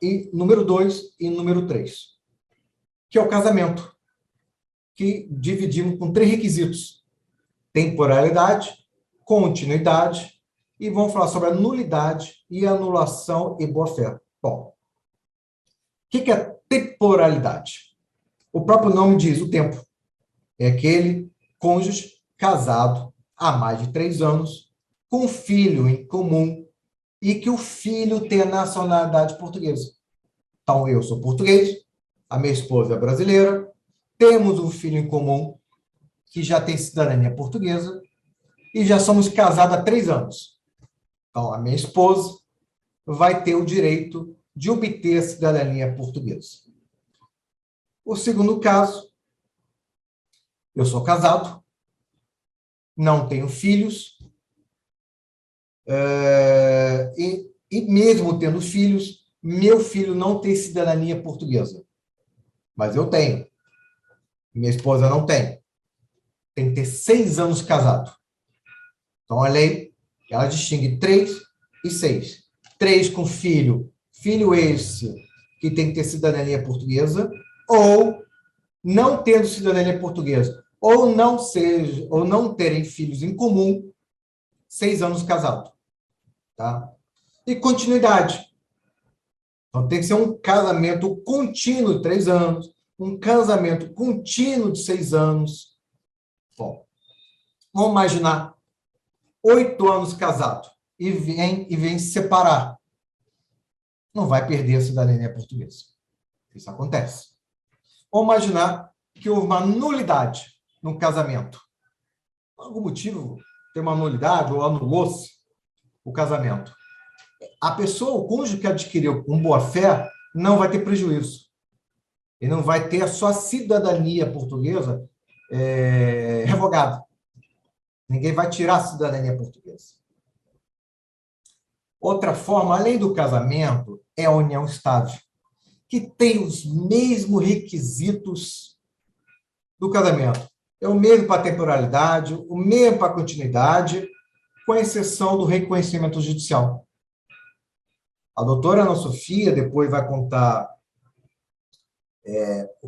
e número 2 e número 3, que é o casamento, que dividimos com 3 requisitos: temporalidade, continuidade, e vamos falar sobre a nulidade e anulação e boa-fé. Bom, o que é temporalidade? O próprio nome diz, o tempo. É aquele cônjuge casado há mais de 3 anos, com um filho em comum, e que o filho tem a nacionalidade portuguesa. Então, eu sou português, a minha esposa é brasileira, temos um filho em comum que já tem cidadania portuguesa e já somos casados há 3 anos. Então, a minha esposa vai ter o direito de obter a cidadania portuguesa. O segundo caso, eu sou casado, não tenho filhos, e mesmo tendo filhos, meu filho não tem cidadania portuguesa. Mas eu tenho. Minha esposa não tem. Tem que ter 6 anos casado. Então, a lei, ela distingue 3 e 6. 3 com filho, filho esse que tem que ter cidadania portuguesa, ou não tendo cidadania portuguesa, ou não terem filhos em comum, 6 anos casado. Tá? E continuidade. Então, tem que ser um casamento contínuo de 3 anos, um casamento contínuo de 6 anos. Bom, vamos imaginar 8 anos casado e vem se separar. Não vai perder a cidadania portuguesa. Isso acontece. Vamos imaginar que houve uma nulidade no casamento. Por algum motivo, tem uma nulidade ou anulou-se o casamento. A pessoa, o cônjuge que adquiriu com boa-fé, não vai ter prejuízo. E não vai ter a sua cidadania portuguesa revogada. Ninguém vai tirar a cidadania portuguesa. Outra forma, além do casamento, é a união estável, que tem os mesmos requisitos do casamento. É o mesmo para a temporalidade, o mesmo para a continuidade, com exceção do reconhecimento judicial. A doutora Ana Sofia depois vai contar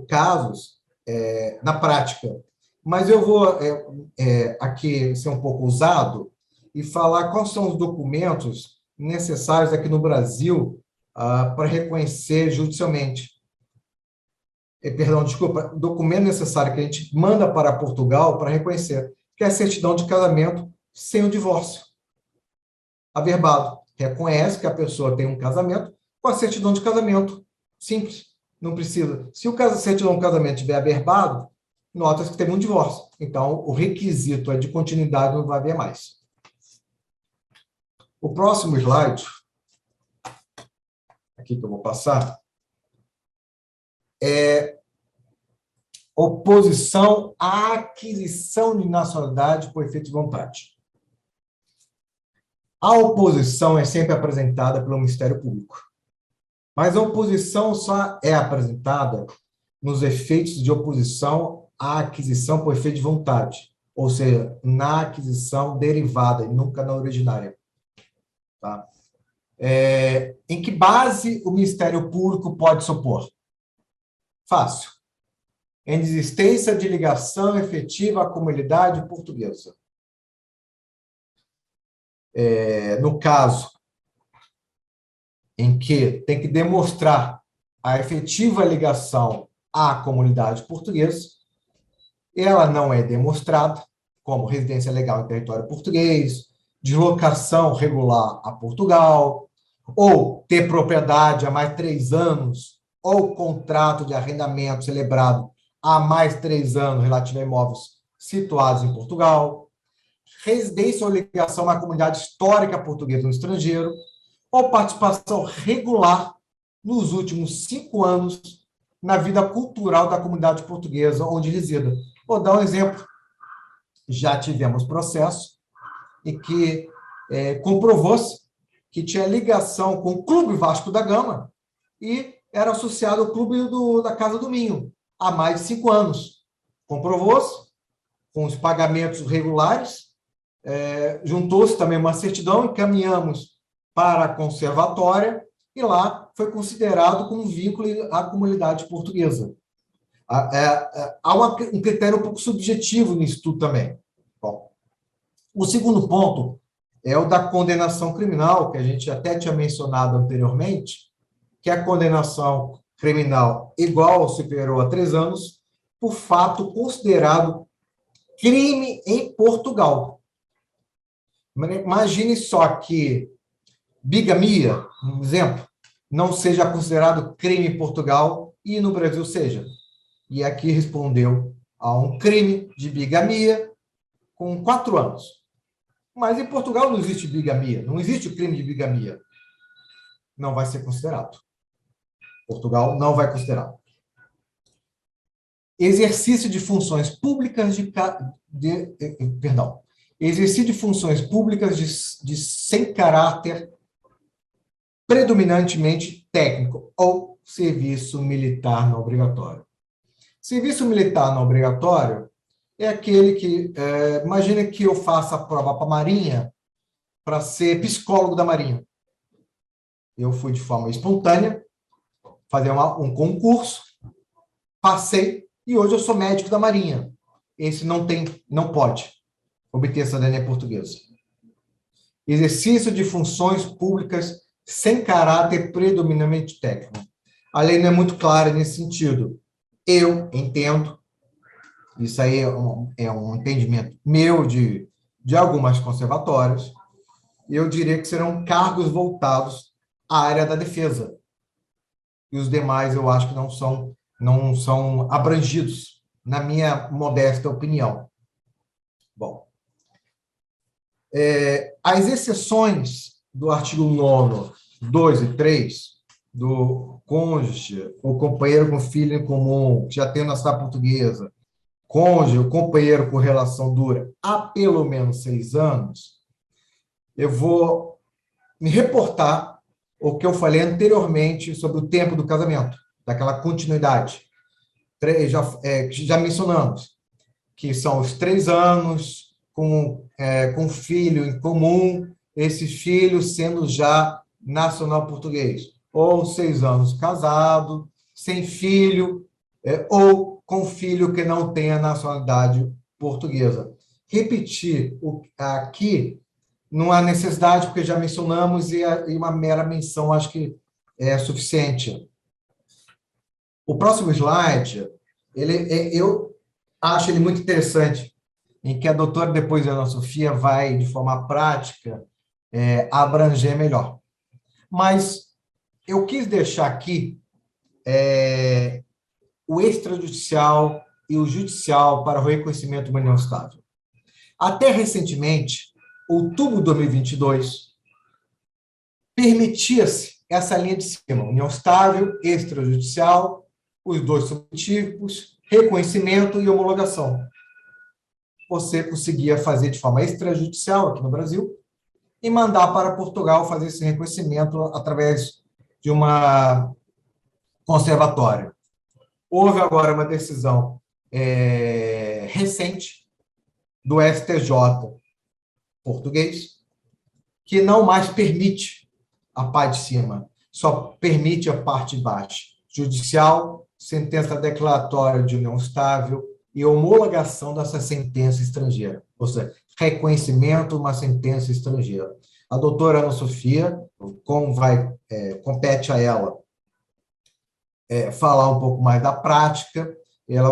casos na prática, mas eu vou aqui ser um pouco ousado e falar quais são os documentos necessários aqui no Brasil para reconhecer judicialmente. Documento necessário que a gente manda para Portugal para reconhecer, que é a certidão de casamento sem o divórcio. Averbado. Reconhece que a pessoa tem um casamento com a certidão de casamento. Simples. Não precisa. Se a certidão de casamento estiver averbado, nota-se que teve um divórcio. Então, o requisito de continuidade não vai haver mais. O próximo slide, aqui que eu vou passar, é oposição à aquisição de nacionalidade por efeito de vontade. A oposição é sempre apresentada pelo Ministério Público, mas a oposição só é apresentada nos efeitos de oposição à aquisição por efeito de vontade, ou seja, na aquisição derivada e nunca na originária. Tá? Em que base o Ministério Público pode se opor? Fácil. Em desistência de ligação efetiva à comunidade portuguesa. No caso em que tem que demonstrar a efetiva ligação à comunidade portuguesa, ela não é demonstrada, como residência legal em território português, deslocação regular a Portugal, ou ter propriedade há mais de 3 anos, ou contrato de arrendamento celebrado há mais de 3 anos relativo a imóveis situados em Portugal, residência ou ligação na comunidade histórica portuguesa no estrangeiro, ou participação regular nos últimos 5 anos na vida cultural da comunidade portuguesa onde resida. Vou dar um exemplo. Já tivemos processo em que comprovou-se que tinha ligação com o Clube Vasco da Gama e era associado ao Clube da Casa do Minho há mais de 5 anos. Comprovou-se com os pagamentos regulares, juntou-se também uma certidão, encaminhamos para a conservatória e lá foi considerado como vínculo à comunidade portuguesa. Há um critério um pouco subjetivo nisso tudo também. Bom, o segundo ponto é o da condenação criminal, que a gente até tinha mencionado anteriormente, que é a condenação criminal igual ou superior a 3 anos por fato considerado crime em Portugal. Imagine só que bigamia, um exemplo, não seja considerado crime em Portugal e no Brasil seja. E aqui respondeu a um crime de bigamia com 4 anos. Mas em Portugal não existe bigamia, não existe o crime de bigamia. Não vai ser considerado. Portugal não vai considerar. Exercício de funções públicas exercício de funções públicas sem caráter predominantemente técnico ou serviço militar não obrigatório. Serviço militar não obrigatório é aquele que, imagina que eu faça a prova para a Marinha para ser psicólogo da Marinha. Eu fui de forma espontânea, fazer um concurso, passei, e hoje eu sou médico da Marinha. Esse não pode obter cidadania portuguesa. Exercício de funções públicas sem caráter predominantemente técnico. A lei não é muito clara nesse sentido. Eu entendo, isso aí é um entendimento meu de algumas conservatórias, e eu diria que serão cargos voltados à área da defesa. E os demais eu acho que não são abrangidos, na minha modesta opinião. Bom, as exceções do artigo 9º, 2 e 3, do cônjuge ou companheiro com filho em comum, que já tem nacionalidade portuguesa, cônjuge ou companheiro com relação dura há pelo menos 6 anos, eu vou me reportar o que eu falei anteriormente sobre o tempo do casamento, daquela continuidade. Já mencionamos, que são os 3 anos com filho em comum, esse filho sendo já nacional português, ou 6 anos casado, sem filho, ou com filho que não tenha nacionalidade portuguesa. Repetir aqui não há necessidade, porque já mencionamos, e uma mera menção acho que é suficiente. O próximo slide, eu acho ele muito interessante, em que a doutora, depois a Ana Sofia, vai, de forma prática, abranger melhor. Mas eu quis deixar aqui o extrajudicial e o judicial para o reconhecimento da união estável. Até recentemente, outubro de 2022, permitia-se essa linha de cima, união estável, extrajudicial, os 2 subtipos, reconhecimento e homologação. Você conseguia fazer de forma extrajudicial aqui no Brasil e mandar para Portugal fazer esse reconhecimento através de uma conservatória. Houve agora uma decisão recente do STJ português que não mais permite a parte de cima, só permite a parte de baixo. Judicial, sentença declaratória de união estável e homologação dessa sentença estrangeira, ou seja, reconhecimento de uma sentença estrangeira. A doutora Ana Sofia, compete a ela falar um pouco mais da prática,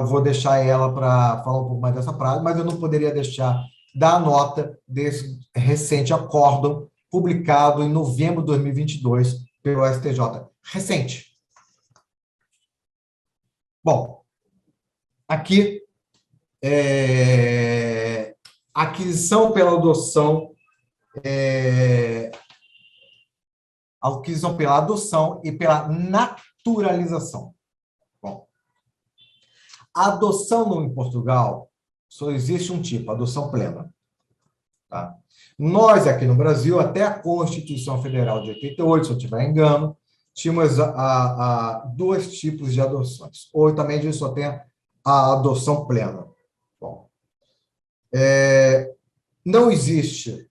vou deixar ela para falar um pouco mais dessa prática, mas eu não poderia deixar da nota desse recente acórdão publicado em novembro de 2022 pelo STJ. Recente. Bom, aqui, aquisição pela adoção e pela naturalização. Bom, a adoção em Portugal só existe um tipo, adoção plena. Tá? Nós, aqui no Brasil, até a Constituição Federal de 88, se eu tiver engano, tínhamos dois tipos de adoções. Ou também a gente só tem a adoção plena. Bom, não existe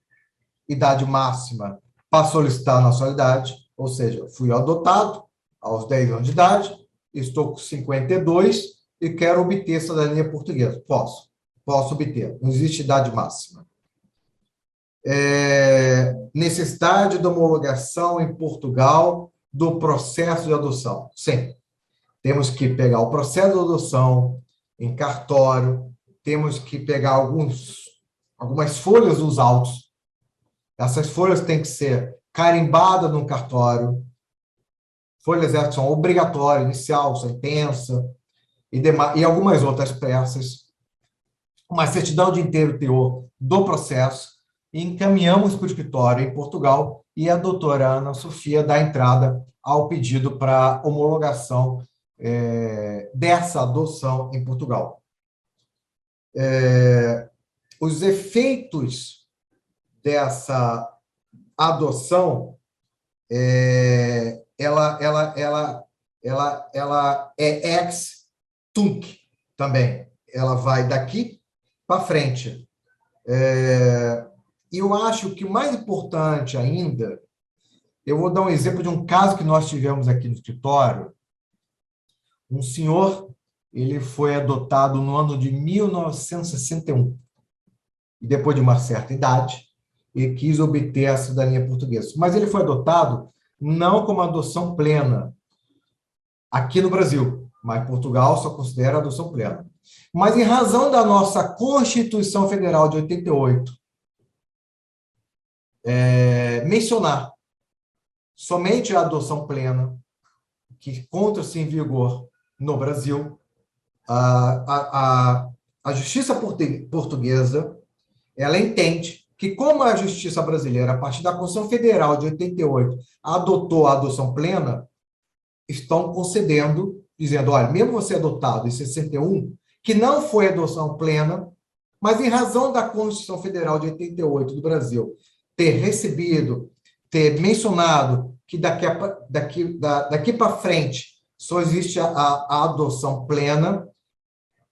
idade máxima para solicitar a nacionalidade, ou seja, fui adotado aos 10 anos de idade, estou com 52 e quero obter cidadania portuguesa. Posso obter, não existe idade máxima. Necessidade de homologação em Portugal do processo de adoção. Sim, temos que pegar o processo de adoção em cartório, temos que pegar algumas folhas dos autos. Essas folhas têm que ser carimbadas no cartório. Folhas essas são obrigatórias, inicial, sentença, e algumas outras peças. Uma certidão de inteiro teor do processo, e encaminhamos para o escritório em Portugal, e a doutora Ana Sofia dá entrada ao pedido para homologação dessa adoção em Portugal. Os efeitos dessa adoção, ela é ex tunc também. Ela vai daqui para frente. E eu acho que o mais importante ainda, eu vou dar um exemplo de um caso que nós tivemos aqui no escritório. Um senhor, ele foi adotado no ano de 1961. E depois de uma certa idade, ele quis obter a cidadania portuguesa. Mas ele foi adotado não como adoção plena aqui no Brasil, mas Portugal só considera adoção plena. Mas em razão da nossa Constituição Federal de 88, mencionar somente a adoção plena, que encontra-se em vigor no Brasil, a justiça portuguesa, ela entende que, como a justiça brasileira, a partir da Constituição Federal de 88, adotou a adoção plena, estão concedendo, dizendo, olha, mesmo você adotado em 61, que não foi adoção plena, mas em razão da Constituição Federal de 88 do Brasil ter recebido, ter mencionado que daqui para frente só existe a adoção plena,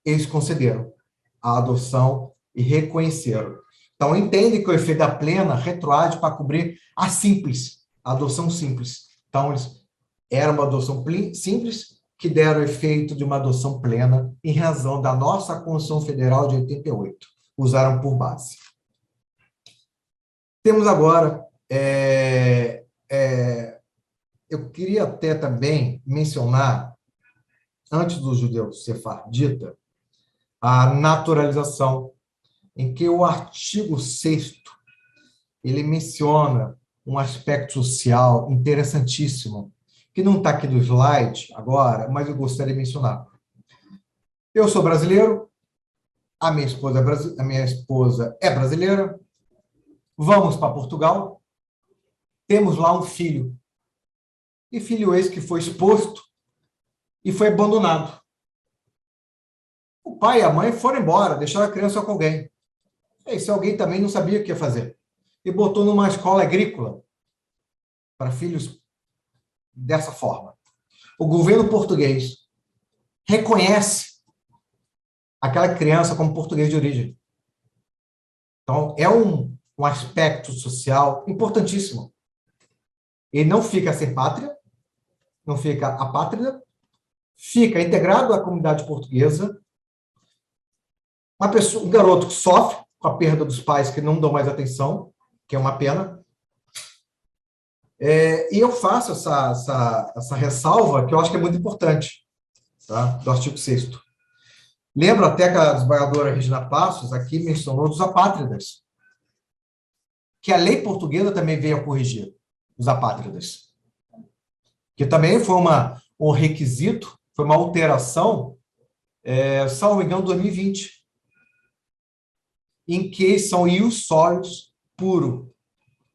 eles concederam a adoção e reconheceram. Então, entende que o efeito da plena retroage para cobrir a simples, a adoção simples. Então, era uma adoção simples que deram efeito de uma adoção plena em razão da nossa Constituição Federal de 88. Usaram por base. Temos agora... eu queria até também mencionar, antes do judeu sefardita, a naturalização, em que o artigo 6º, ele menciona um aspecto social interessantíssimo, que não está aqui no slide agora, mas eu gostaria de mencionar. Eu sou brasileiro, a minha esposa é brasileira, vamos para Portugal, temos lá um filho, e filho esse que foi exposto e foi abandonado. O pai e a mãe foram embora, deixaram a criança com alguém. Esse alguém também não sabia o que ia fazer. E botou numa escola agrícola para filhos dessa forma. O governo português reconhece aquela criança como português de origem. Então, é um aspecto social importantíssimo. Ele não fica sem pátria, não fica apátrida, fica integrado à comunidade portuguesa. Um garoto que sofre com a perda dos pais que não dão mais atenção, que é uma pena. E eu faço essa ressalva, que eu acho que é muito importante, tá? Do artigo 6º. Lembro até que a desembargadora Regina Passos aqui mencionou dos apátridas, que a lei portuguesa também veio a corrigir os apátridas, que também foi um requisito, foi uma alteração, salvo engano, 2020, em que são ius sólios puro.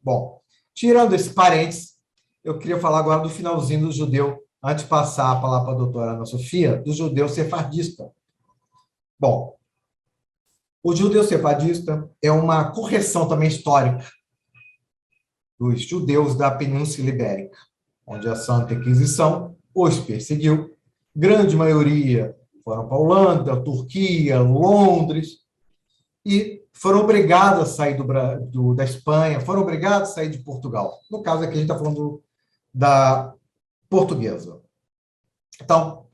Bom, tirando esse parênteses, eu queria falar agora do finalzinho do judeu, antes de passar a palavra para a doutora Ana Sofia, do judeu sefardista. Bom, o judeu sefardista é uma correção também histórica dos judeus da Península Ibérica, onde a Santa Inquisição os perseguiu. Grande maioria foram para a Holanda, Turquia, Londres, e foram obrigados a sair da Espanha, foram obrigados a sair de Portugal. No caso aqui, a gente está falando da portuguesa. Então,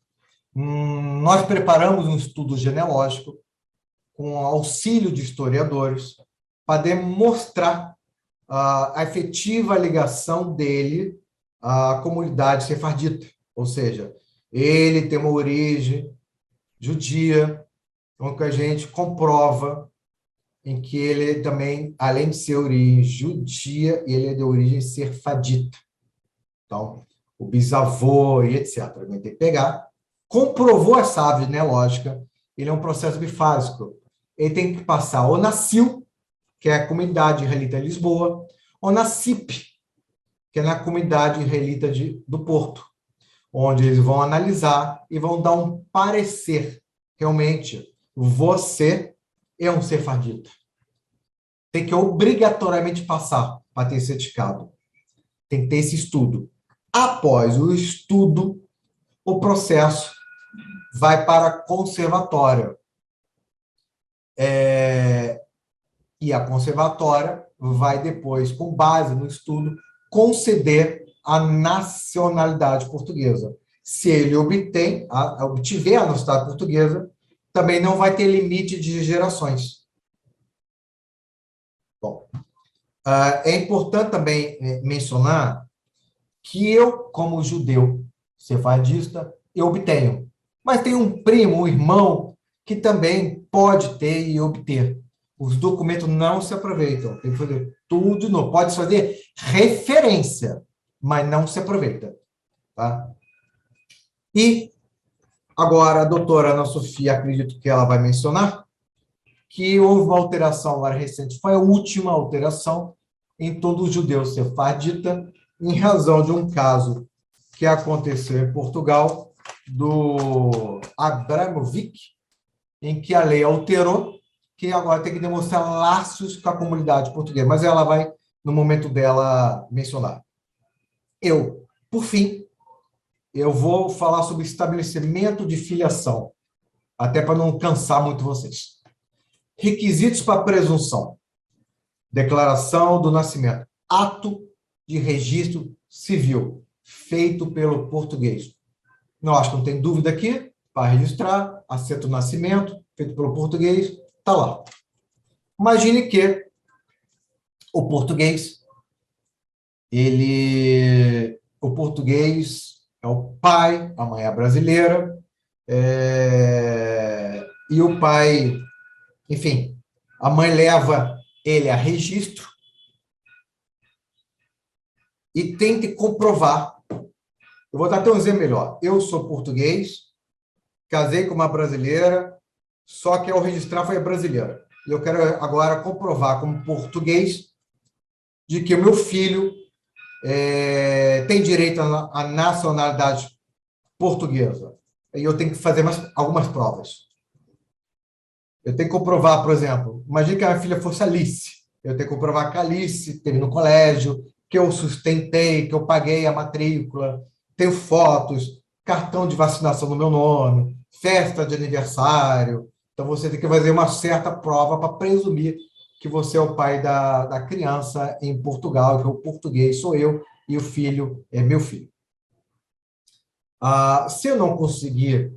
nós preparamos um estudo genealógico com auxílio de historiadores para demonstrar a efetiva ligação dele à comunidade sefardita, ou seja, ele tem uma origem judia, onde a gente comprova em que ele também, além de ser origem judia, ele é de origem sefardita. Então, o bisavô e etc. A gente tem que pegar, comprovou essa árvore genealógica, ele é um processo bifásico. Ele tem que passar ou na CIL, que é a Comunidade Israelita de Lisboa, ou na CIP, que é na Comunidade Israelita do Porto, onde eles vão analisar e vão dar um parecer. Realmente, você é um sefardita. Tem que obrigatoriamente passar para ter certificado. Tem que ter esse estudo. Após o estudo, o processo vai para a conservatória. E a conservatória vai depois, com base no estudo, conceder a nacionalidade portuguesa. Se ele obtiver a nacionalidade portuguesa, também não vai ter limite de gerações. Bom, é importante também mencionar que eu, como judeu sefardista, eu obtenho. Mas tem um primo, um irmão, que também pode ter e obter. Os documentos não se aproveitam. Tem que fazer tudo de novo. Pode fazer referência, mas não se aproveita. Tá? E agora, a doutora Ana Sofia, acredito que ela vai mencionar que houve uma alteração agora recente, foi a última alteração em todo o judeu sefardita, em razão de um caso que aconteceu em Portugal, do Abramovic, em que a lei alterou, que agora tem que demonstrar laços com a comunidade portuguesa, mas ela vai, no momento dela, mencionar. Por fim, eu vou falar sobre estabelecimento de filiação, até para não cansar muito vocês. Requisitos para presunção. Declaração do nascimento. Ato de registro civil, feito pelo português. Não, acho que não tem dúvida aqui, para registrar, assento do nascimento, feito pelo português, está lá. Imagine que o português, o português é o pai, a mãe é brasileira, e o pai, enfim, a mãe leva ele a registro e tem que comprovar. Eu vou dar até um exemplo melhor. Eu sou português, casei com uma brasileira, só que ao registrar foi a brasileira. E eu quero agora comprovar como português de que o meu filho tem direito à nacionalidade portuguesa. E eu tenho que fazer algumas provas. Eu tenho que comprovar, por exemplo, imagine que a minha filha fosse Alice. Eu tenho que comprovar que a Alice esteve no colégio, que eu sustentei, que eu paguei a matrícula, tenho fotos, cartão de vacinação no meu nome, festa de aniversário. Então, você tem que fazer uma certa prova para presumir que você é o pai da criança em Portugal, que o português sou eu e o filho é meu filho. Se eu não conseguir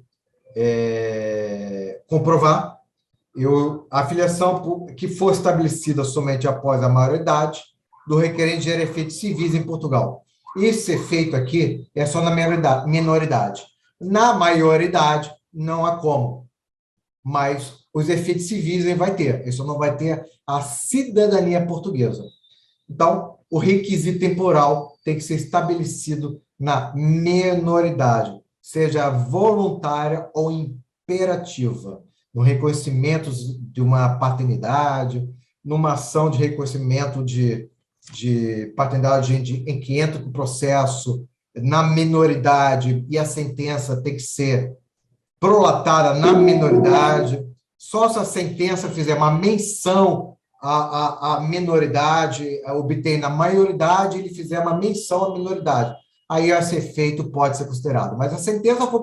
comprovar, a filiação que for estabelecida somente após a maioridade do requerente gera efeitos civis em Portugal. Esse efeito aqui é só na minoridade. Na maioridade, não há como. Mas os efeitos civis ele vai ter. Ele só não vai ter a cidadania portuguesa. Então, o requisito temporal tem que ser estabelecido na minoridade, seja voluntária ou imperativa, no reconhecimento de uma paternidade, numa ação de reconhecimento de paternidade em que entra o processo na minoridade e a sentença tem que ser prolatada na minoridade. Só se a sentença fizer uma menção à minoridade, obter na maioridade, ele fizer uma menção à minoridade. aí esse efeito pode ser considerado. Mas a sentença for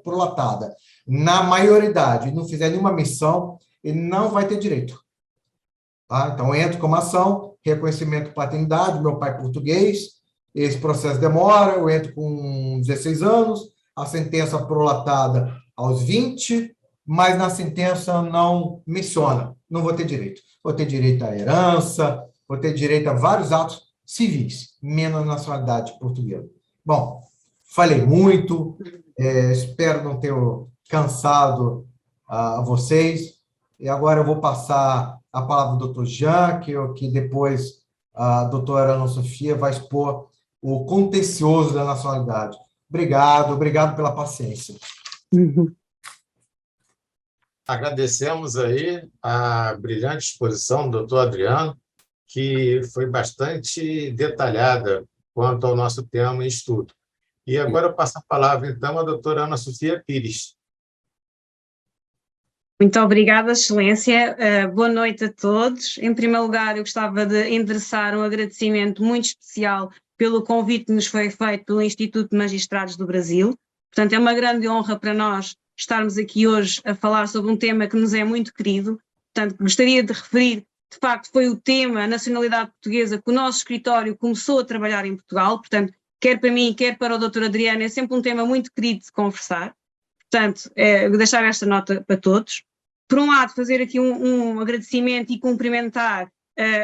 prolatada na maioridade e não fizer nenhuma missão, ele não vai ter direito. Tá? Então, entra como ação, reconhecimento de paternidade, meu pai português, esse processo demora, eu entro com 16 anos, a sentença prolatada aos 20, mas na sentença não menciona, não vou ter direito. Vou ter direito à herança, vou ter direito a vários atos civis, menos nacionalidade portuguesa. Bom, falei muito, espero não ter cansado a vocês, e agora eu vou passar a palavra ao doutor Jean, que depois a doutora Ana Sofia vai expor o contencioso da nacionalidade. Obrigado pela paciência. Agradecemos aí a brilhante exposição do doutor Adriano, que foi bastante detalhada quanto ao nosso tema em estudo. E agora eu passo a palavra, então, à doutora Ana Sofia Pires. Muito obrigada, Excelência. Boa noite a todos. Em primeiro lugar, eu gostava de endereçar um agradecimento muito especial pelo convite que nos foi feito pelo Instituto de Magistrados do Brasil. Portanto, é uma grande honra para nós estarmos aqui hoje a falar sobre um tema que nos é muito querido. Portanto, gostaria de referir, de facto, foi o tema, a nacionalidade portuguesa, que o nosso escritório começou a trabalhar em Portugal. Portanto, quer para mim, quer para o Dr. Adriano, é sempre um tema muito querido de conversar. Portanto, vou deixar esta nota para todos. Por um lado, fazer aqui um agradecimento e cumprimentar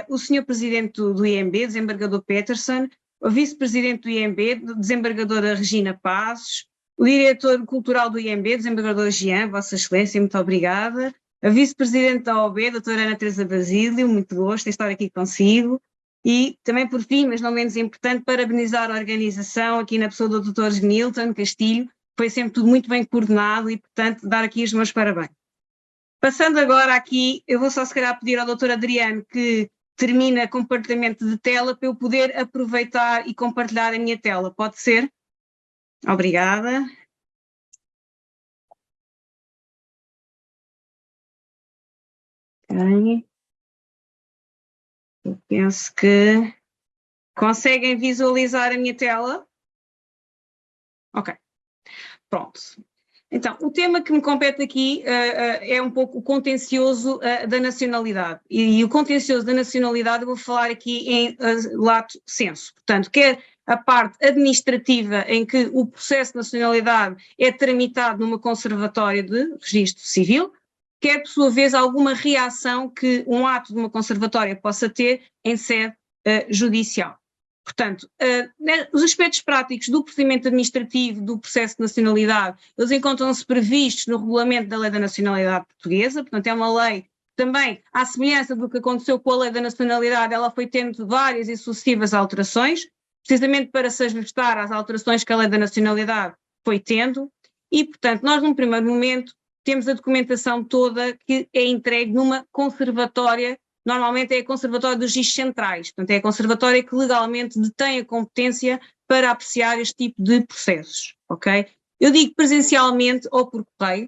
o Sr. Presidente do IMB, desembargador Peterson, o Vice-Presidente do IMB, desembargadora Regina Passos, o Diretor Cultural do IMB, desembargador Jean, Vossa Excelência, muito obrigada, a Vice-Presidente da OAB, doutora Ana Teresa Basílio, muito gosto em estar aqui consigo, e também, por fim, mas não menos importante, parabenizar a organização aqui na pessoa do Dr. Nilton Castilho, foi sempre tudo muito bem coordenado e, portanto, dar aqui os meus parabéns. Passando agora aqui, eu vou só se calhar pedir ao Dr. Adriano que termine compartilhamento de tela para eu poder aproveitar e compartilhar a minha tela. Pode ser? Obrigada. Ok. Eu penso que conseguem visualizar a minha tela? Ok. Pronto. Então, o tema que me compete aqui é um pouco o contencioso da nacionalidade. E o contencioso da nacionalidade eu vou falar aqui em lato sensu. Portanto, quer a parte administrativa em que o processo de nacionalidade é tramitado numa conservatória de registro civil, quer, por sua vez, alguma reação que um ato de uma conservatória possa ter em sede judicial. Portanto, os aspectos práticos do procedimento administrativo do processo de nacionalidade, eles encontram-se previstos no regulamento da Lei da Nacionalidade Portuguesa, portanto é uma lei também, à semelhança do que aconteceu com a Lei da Nacionalidade, ela foi tendo várias e sucessivas alterações, precisamente para se ajustar às alterações que a Lei da Nacionalidade foi tendo, e portanto nós num primeiro momento temos a documentação toda que é entregue numa conservatória. Normalmente é a Conservatória dos Registros Centrais, portanto é a Conservatória que legalmente detém a competência para apreciar este tipo de processos, ok? Eu digo presencialmente ou por correio,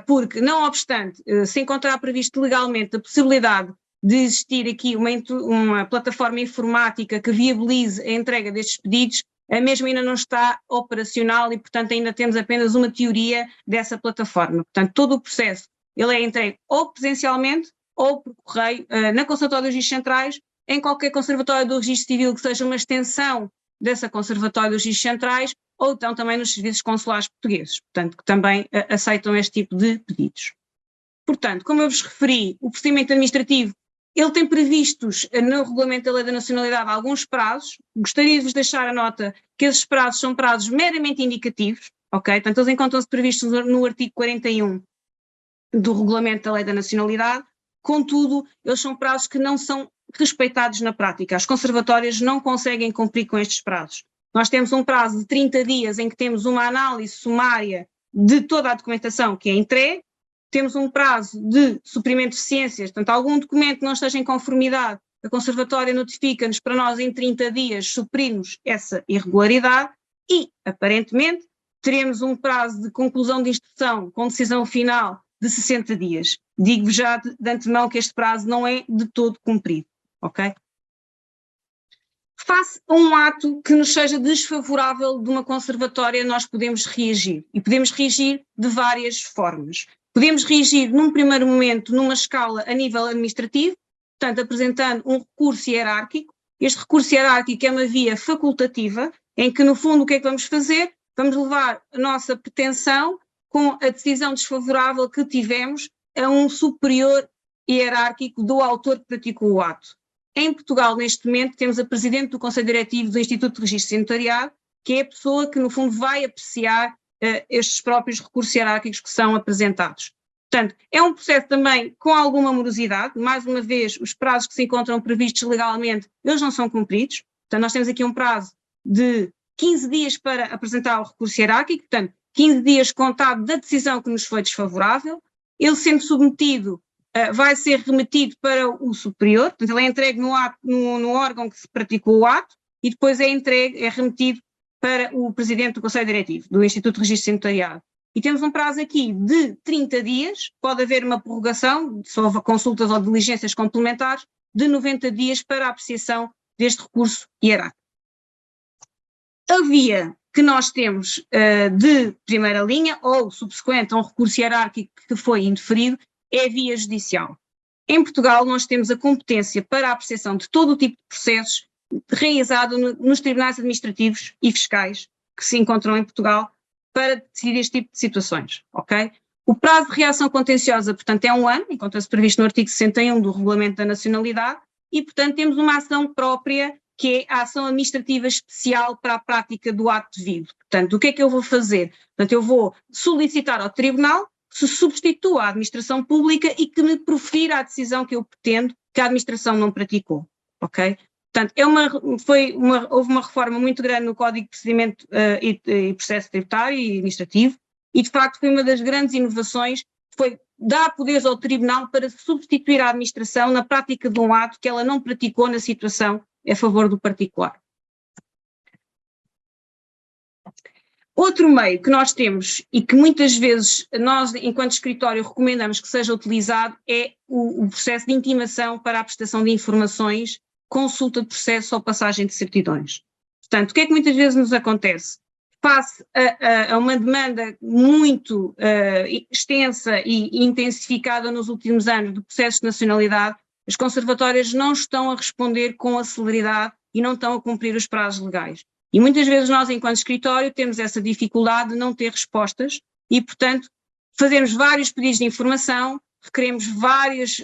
porque não obstante se encontrar previsto legalmente a possibilidade de existir aqui uma plataforma informática que viabilize a entrega destes pedidos, a mesma ainda não está operacional e portanto ainda temos apenas uma teoria dessa plataforma. Portanto todo o processo ele é entregue ou presencialmente ou por correio, na Conservatória dos Registros Centrais, em qualquer conservatório do Registro Civil que seja uma extensão dessa Conservatória dos Registros Centrais, ou então também nos serviços consulares portugueses, portanto, que também aceitam este tipo de pedidos. Portanto, como eu vos referi, o procedimento administrativo, ele tem previstos no Regulamento da Lei da Nacionalidade alguns prazos, gostaria de vos deixar a nota que esses prazos são prazos meramente indicativos, ok? Portanto, eles encontram-se previstos no artigo 41 do Regulamento da Lei da Nacionalidade. Contudo, eles são prazos que não são respeitados na prática. As conservatórias não conseguem cumprir com estes prazos. Nós temos um prazo de 30 dias em que temos uma análise sumária de toda a documentação que é entregue, temos um prazo de suprimento de deficiências, portanto, algum documento que não esteja em conformidade, a conservatória notifica-nos para nós em 30 dias suprirmos essa irregularidade e, aparentemente, teremos um prazo de conclusão de instrução com decisão final de 60 dias. Digo-vos já de antemão que este prazo não é de todo cumprido, ok? Face a um ato que nos seja desfavorável de uma conservatória, nós podemos reagir. E podemos reagir de várias formas. Podemos reagir, num primeiro momento, numa escala a nível administrativo, portanto, apresentando um recurso hierárquico. Este recurso hierárquico é uma via facultativa, em que, no fundo, o que é que vamos fazer? Vamos levar a nossa pretensão com a decisão desfavorável que tivemos a um superior hierárquico do autor que praticou o ato. Em Portugal, neste momento, temos a Presidente do Conselho Diretivo do Instituto de Registro e Notariado, que é a pessoa que, no fundo, vai apreciar estes próprios recursos hierárquicos que são apresentados. Portanto, é um processo também com alguma morosidade. Mais uma vez, os prazos que se encontram previstos legalmente, eles não são cumpridos. Portanto, nós temos aqui um prazo de 15 dias para apresentar o recurso hierárquico, portanto, 15 dias contado da decisão que nos foi desfavorável. Ele sendo submetido, vai ser remetido para o superior, portanto, ele é entregue no órgão que se praticou o ato e depois é remetido para o Presidente do Conselho Diretivo do Instituto de Registro e Notariado. E temos um prazo aqui de 30 dias, pode haver uma prorrogação, se houver consultas ou diligências complementares, de 90 dias para a apreciação deste recurso hierárquico. A via que nós temos de primeira linha, ou subsequente a um recurso hierárquico que foi indeferido, é a via judicial. Em Portugal, nós temos a competência para a apreciação de todo o tipo de processos realizado nos tribunais administrativos e fiscais que se encontram em Portugal para decidir este tipo de situações, ok? O prazo de reação contenciosa, portanto, é 1 ano, encontra-se previsto no artigo 61 do Regulamento da Nacionalidade, e, portanto, temos uma ação própria, que é a ação administrativa especial para a prática do ato devido. Portanto, o que é que eu vou fazer? Portanto, eu vou solicitar ao tribunal que se substitua a administração pública e que me profira a decisão que eu pretendo que a administração não praticou, ok? Portanto, houve uma reforma muito grande no Código de Procedimento e Processo Tributário e Administrativo, e de facto foi uma das grandes inovações, foi dar poderes ao tribunal para substituir a administração na prática de um ato que ela não praticou na situação a favor do particular. Outro meio que nós temos e que muitas vezes nós, enquanto escritório, recomendamos que seja utilizado é o processo de intimação para a prestação de informações, consulta de processo ou passagem de certidões. Portanto, o que é que muitas vezes nos acontece? Face a uma demanda muito extensa e intensificada nos últimos anos de processos de nacionalidade, as conservatórias não estão a responder com a celeridade e não estão a cumprir os prazos legais. E muitas vezes nós, enquanto escritório, temos essa dificuldade de não ter respostas e, portanto, fazemos vários pedidos de informação, requeremos vários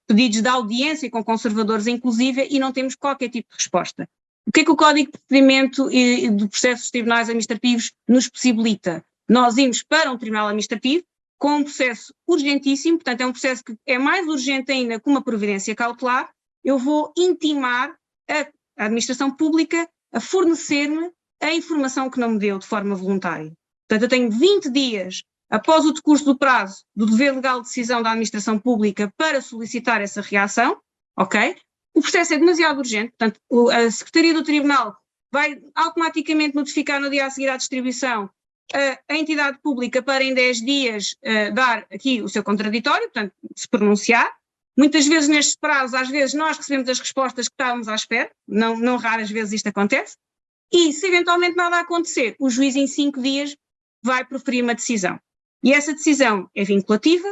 pedidos de audiência com conservadores, inclusive, e não temos qualquer tipo de resposta. O que é que o Código de Procedimento e do Processo dos Tribunais Administrativos nos possibilita? Nós irmos para um tribunal administrativo com um processo urgentíssimo, portanto é um processo que é mais urgente ainda que uma providência cautelar, eu vou intimar a administração pública a fornecer-me a informação que não me deu de forma voluntária. Portanto, eu tenho 20 dias após o decurso do prazo do dever legal de decisão da administração pública para solicitar essa reação, ok? O processo é demasiado urgente, portanto, a Secretaria do Tribunal vai automaticamente notificar no dia a seguir à distribuição a entidade pública para em 10 dias dar aqui o seu contraditório, portanto, se pronunciar. Muitas vezes nestes prazos, às vezes nós recebemos as respostas que estávamos à espera, não raras vezes isto acontece, e se eventualmente nada acontecer, o juiz em 5 dias vai proferir uma decisão. E essa decisão é vinculativa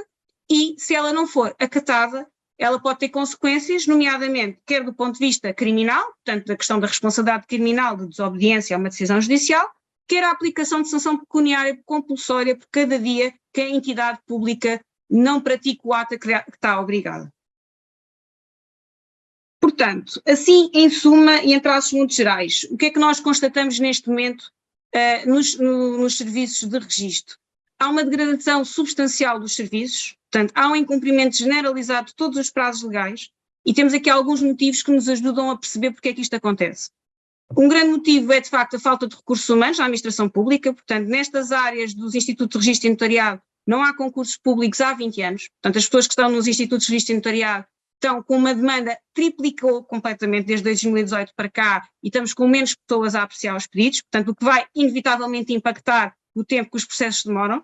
e, se ela não for acatada, ela pode ter consequências, nomeadamente, quer do ponto de vista criminal, portanto, da questão da responsabilidade criminal de desobediência a uma decisão judicial, quer a aplicação de sanção pecuniária compulsória por cada dia que a entidade pública não pratica o ato que está obrigada. Portanto, assim, em suma e em traços muito gerais, o que é que nós constatamos neste momento nos serviços de registro? Há uma degradação substancial dos serviços, portanto, há um incumprimento generalizado de todos os prazos legais e temos aqui alguns motivos que nos ajudam a perceber porque é que isto acontece. Um grande motivo é, de facto, a falta de recursos humanos na administração pública, portanto, nestas áreas dos Institutos de Registro e Notariado não há concursos públicos há 20 anos, portanto, as pessoas que estão nos Institutos de Registro e Notariado estão com uma demanda, triplicou completamente desde 2018 para cá e estamos com menos pessoas a apreciar os pedidos, portanto, o que vai inevitavelmente impactar o tempo que os processos demoram.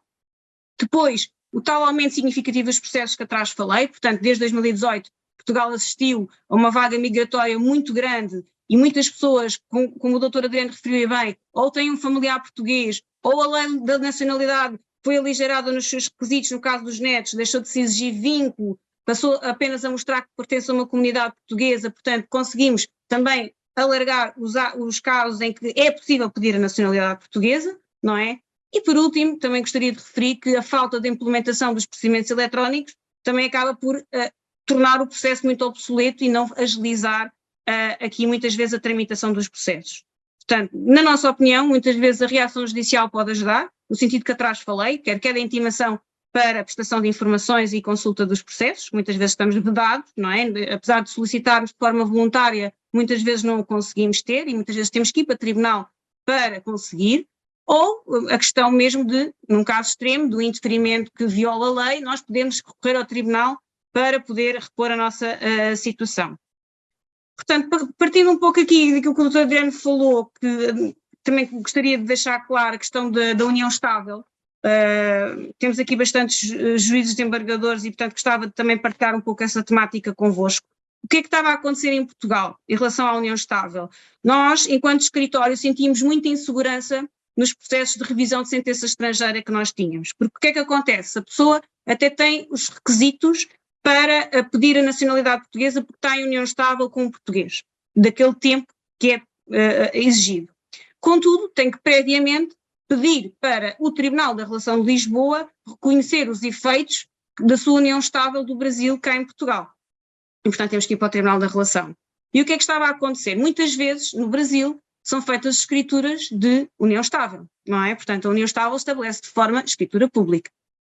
Depois, o tal aumento significativo dos processos que atrás falei, portanto, desde 2018, Portugal assistiu a uma vaga migratória muito grande e muitas pessoas, como o doutor Adriano referiu bem, ou têm um familiar português, ou a lei da nacionalidade foi aligerada nos seus requisitos, no caso dos netos, deixou de se exigir vínculo, passou apenas a mostrar que pertence a uma comunidade portuguesa, portanto conseguimos também alargar os casos em que é possível pedir a nacionalidade portuguesa, não é? E por último, também gostaria de referir que a falta de implementação dos procedimentos eletrónicos também acaba por tornar o processo muito obsoleto e não agilizar aqui muitas vezes a tramitação dos processos. Portanto, na nossa opinião, muitas vezes a reação judicial pode ajudar, no sentido que atrás falei, quer a intimação para a prestação de informações e consulta dos processos, muitas vezes estamos vedados, não é? Apesar de solicitarmos de forma voluntária, muitas vezes não o conseguimos ter e muitas vezes temos que ir para o tribunal para conseguir, ou a questão mesmo de, num caso extremo, do indeferimento que viola a lei, nós podemos recorrer ao tribunal para poder repor a nossa situação. Portanto, partindo um pouco aqui daquilo que o Dr. Adriano falou, que também gostaria de deixar claro a questão da união estável, temos aqui bastantes juízes desembargadores e, portanto, gostava de também partilhar um pouco essa temática convosco. O que é que estava a acontecer em Portugal em relação à união estável? Nós, enquanto escritório, sentimos muita insegurança nos processos de revisão de sentença estrangeira que nós tínhamos. Porque o que é que acontece? A pessoa até tem os requisitos para pedir a nacionalidade portuguesa porque está em união estável com o português, daquele tempo que é exigido. Contudo, tem que previamente pedir para o Tribunal da Relação de Lisboa reconhecer os efeitos da sua união estável do Brasil cá em Portugal. E, portanto, temos que ir para o Tribunal da Relação. E o que é que estava a acontecer? Muitas vezes, no Brasil, são feitas escrituras de união estável, não é? Portanto, a união estável estabelece de forma escritura pública.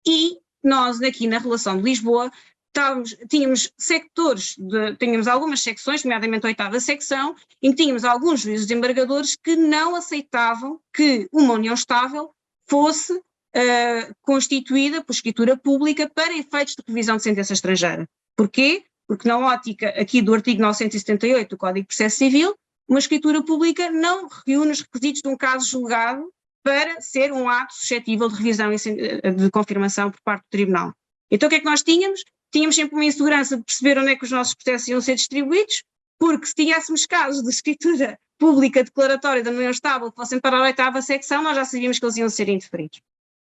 E nós, aqui na Relação de Lisboa, tínhamos sectores, tínhamos algumas secções, nomeadamente a 8ª secção, em que tínhamos alguns juízes desembargadores que não aceitavam que uma união estável fosse constituída por escritura pública para efeitos de revisão de sentença estrangeira. Porquê? Porque na ótica aqui do artigo 978 do Código de Processo Civil, uma escritura pública não reúne os requisitos de um caso julgado para ser um ato suscetível de revisão e de confirmação por parte do Tribunal. Então o que é que nós tínhamos? Tínhamos sempre uma insegurança de perceber onde é que os nossos processos iam ser distribuídos, porque se tivéssemos casos de escritura pública declaratória da união estável que fossem para a 8ª secção, nós já sabíamos que eles iam ser indeferidos.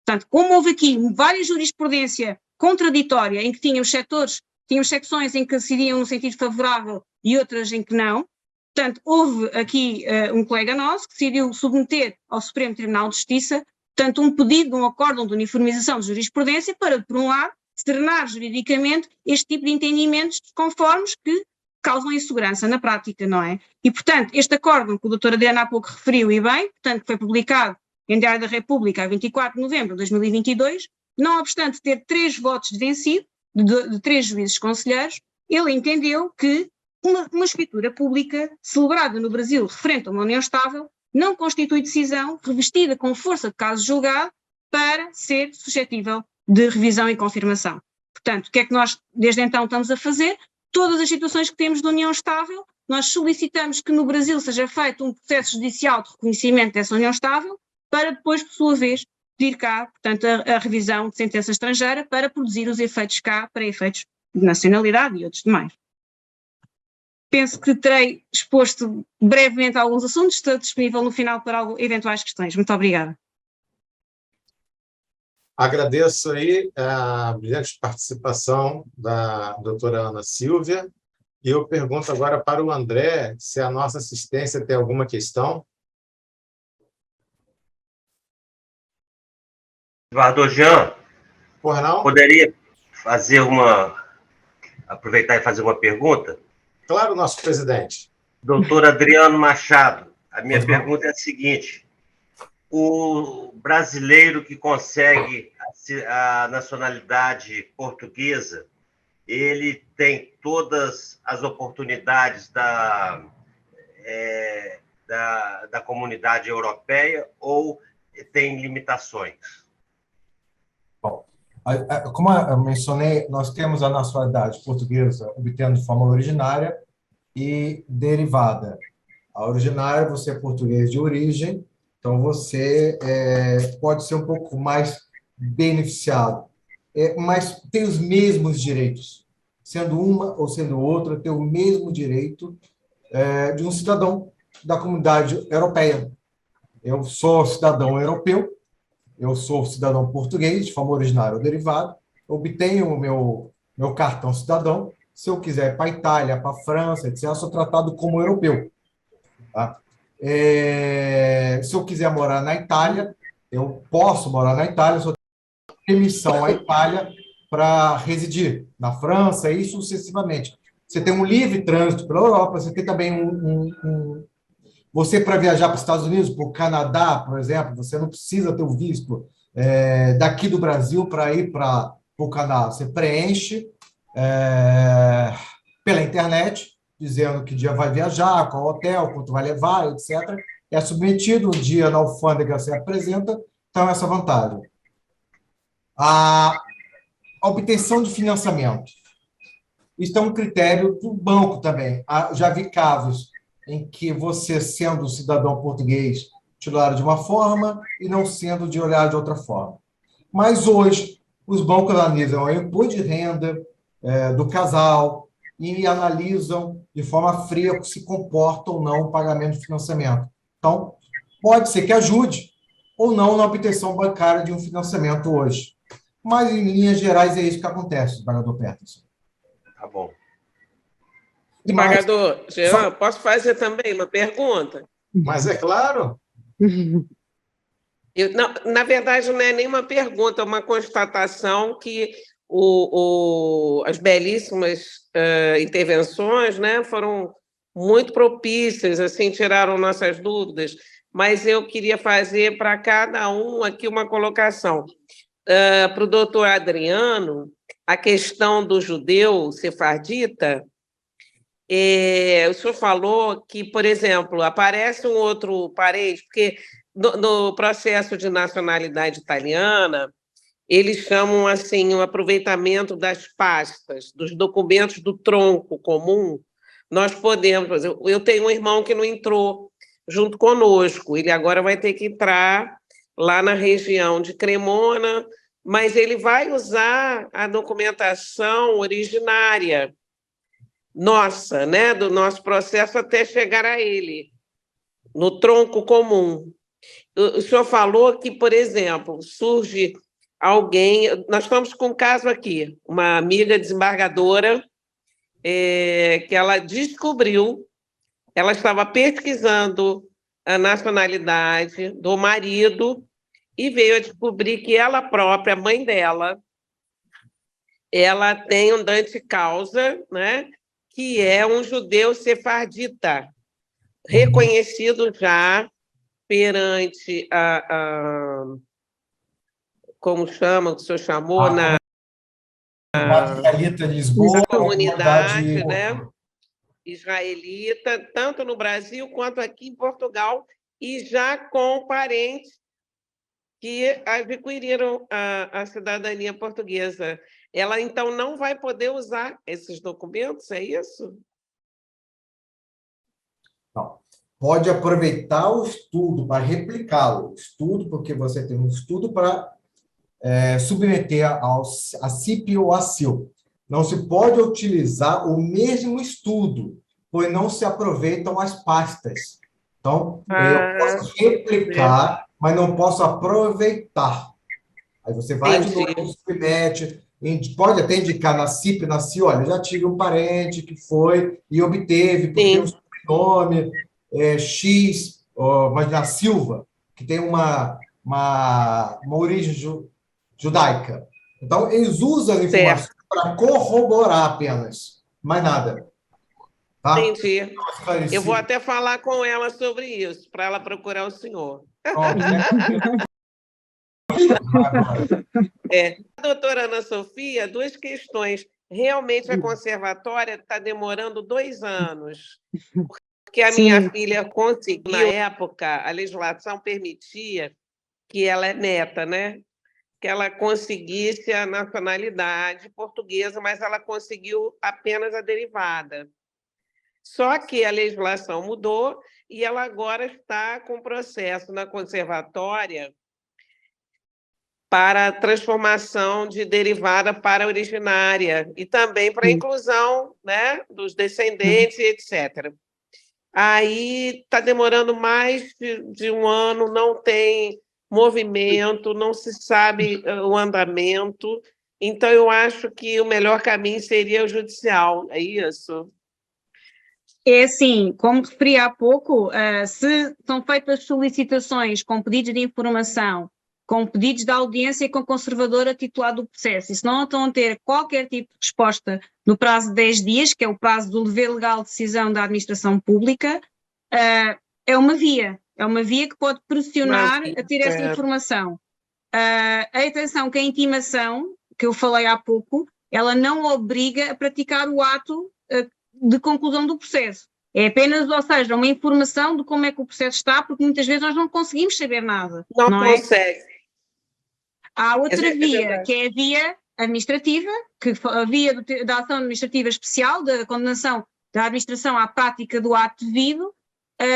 Portanto, como houve aqui várias jurisprudência contraditória em que tínhamos secções em que decidiam no sentido favorável e outras em que não, portanto, houve aqui um colega nosso que decidiu submeter ao Supremo Tribunal de Justiça, portanto, um pedido de um acórdão de uniformização de jurisprudência para, por um lado, serenar juridicamente este tipo de entendimentos desconformes que causam insegurança na prática, não é? E, portanto, este acórdão que o Dr. Adriano há pouco referiu e bem, portanto, foi publicado em Diário da República a 24 de novembro de 2022, não obstante ter 3 votos de vencido, de 3 juízes conselheiros, ele entendeu que uma escritura pública celebrada no Brasil referente a uma união estável não constitui decisão revestida com força de caso julgado para ser suscetível de revisão e confirmação. Portanto, o que é que nós desde então estamos a fazer? Todas as situações que temos de união estável, nós solicitamos que no Brasil seja feito um processo judicial de reconhecimento dessa união estável para depois, por sua vez, pedir cá, portanto, a revisão de sentença estrangeira para produzir os efeitos cá, para efeitos de nacionalidade e outros demais. Penso que terei exposto brevemente alguns assuntos, estou disponível no final para eventuais questões. Muito obrigada. Agradeço aí a brilhante participação da doutora Ana Silvia, e eu pergunto agora para o André se a nossa assistência tem alguma questão. Eduardo Jean, Por não? Poderia aproveitar e fazer uma pergunta? Claro, nosso presidente. Doutor Adriano Machado, a minha pergunta é a seguinte: o brasileiro que consegue a nacionalidade portuguesa, ele tem todas as oportunidades da comunidade europeia ou tem limitações? Bom, como eu mencionei, nós temos a nacionalidade portuguesa obtendo de forma originária e derivada. A originária, você é português de origem, então você pode ser um pouco mais beneficiado, mas tem os mesmos direitos. Sendo uma ou sendo outra, tem o mesmo direito de um cidadão da comunidade europeia. Eu sou cidadão europeu, eu sou cidadão português, de forma originária ou derivada, obtenho o meu cartão cidadão. Se eu quiser ir para a Itália, para a França, etc., eu sou tratado como europeu. Tá? Se eu quiser morar na Itália, eu posso morar na Itália, só tenho permissão à Itália para residir na França, e sucessivamente. Você tem um livre trânsito pela Europa, você tem também você, para viajar para os Estados Unidos, para o Canadá, por exemplo, você não precisa ter o visto daqui do Brasil para ir para o Canadá. Você preenche pela internet, dizendo que dia vai viajar, qual hotel, quanto vai levar, etc. É submetido, um dia na alfândega você apresenta, então essa vantagem. A obtenção de financiamento. Isso é um critério do banco também. Já vi casos em que você, sendo cidadão português, te olharam de uma forma e não sendo de olhar de outra forma. Mas hoje, os bancos analisam o imposto de renda do casal e analisam de forma fria se comporta ou não o pagamento de financiamento. Então, pode ser que ajude ou não na obtenção bancária de um financiamento hoje. Mas, em linhas gerais, é isso que acontece, desembargador Peterson. Tá bom. Desembargador Jean, posso fazer também uma pergunta? Mas é claro. Na verdade, não é nem uma pergunta, é uma constatação que as belíssimas intervenções, né, foram muito propícias, assim, tiraram nossas dúvidas, mas eu queria fazer para cada um aqui uma colocação. Para o doutor Adriano, a questão do judeu sefardita, o senhor falou que, por exemplo, aparece um outro parente, porque no processo de nacionalidade italiana, eles chamam assim o aproveitamento das pastas, dos documentos do tronco comum. Nós podemos, eu tenho um irmão que não entrou junto conosco, ele agora vai ter que entrar lá na região de Cremona, mas ele vai usar a documentação originária nossa, né, do nosso processo até chegar a ele, no tronco comum. O senhor falou que, por exemplo, surge alguém... Nós estamos com um caso aqui, uma amiga desembargadora, que ela descobriu, ela estava pesquisando a nacionalidade do marido e veio a descobrir que ela própria, a mãe dela, ela tem um dante causa, né, que é um judeu sefardita, reconhecido já perante como chama, que o senhor chamou, na israelita de Lisboa, na comunidade, né, israelita, tanto no Brasil quanto aqui em Portugal, e já com parentes que adquiriram a cidadania portuguesa. Ela, então, não vai poder usar esses documentos, é isso? Não. Pode aproveitar o estudo para replicá-lo. Estudo, porque você tem um estudo para submeter a CIP ou a CIL. Não se pode utilizar o mesmo estudo, pois não se aproveitam as pastas. Então, eu posso replicar, mas não posso aproveitar. Aí você vai de novo, submete, pode até indicar na CIP, na CIL, olha, já tive um parente que foi e obteve, porque o sobrenome X, mas na Silva, que tem uma origem judaica. Então, eles usam a informação para corroborar apenas, mais nada. Tá? Entendi. Eu vou até falar com ela sobre isso, para ela procurar o senhor. Doutora Ana Sofia, duas questões. Realmente, a conservatória está demorando 2 anos, porque a minha filha conseguiu, na época, a legislação permitia que ela é neta, né? Que ela conseguisse a nacionalidade portuguesa, mas ela conseguiu apenas a derivada. Só que a legislação mudou e ela agora está com processo na conservatória para a transformação de derivada para originária e também para a inclusão, né, dos descendentes, etc. aí está demorando mais de um ano, não tem movimento, não se sabe o andamento. Então, eu acho que o melhor caminho seria o judicial, é isso? É assim, como referi há pouco, se são feitas solicitações com pedidos de informação, com pedidos de audiência com o conservador titulado do processo, e se não estão a ter qualquer tipo de resposta no prazo de 10 dias, que é o prazo do dever legal de decisão da administração pública, é uma via que pode pressionar a ter essa informação. Atenção que a intimação, que eu falei há pouco, ela não obriga a praticar o ato de conclusão do processo. É apenas, ou seja, uma informação de como é que o processo está, porque muitas vezes nós não conseguimos saber nada. Não consegue. Há outra via, que é a via administrativa, que a via da ação administrativa especial, da condenação da administração à prática do ato devido.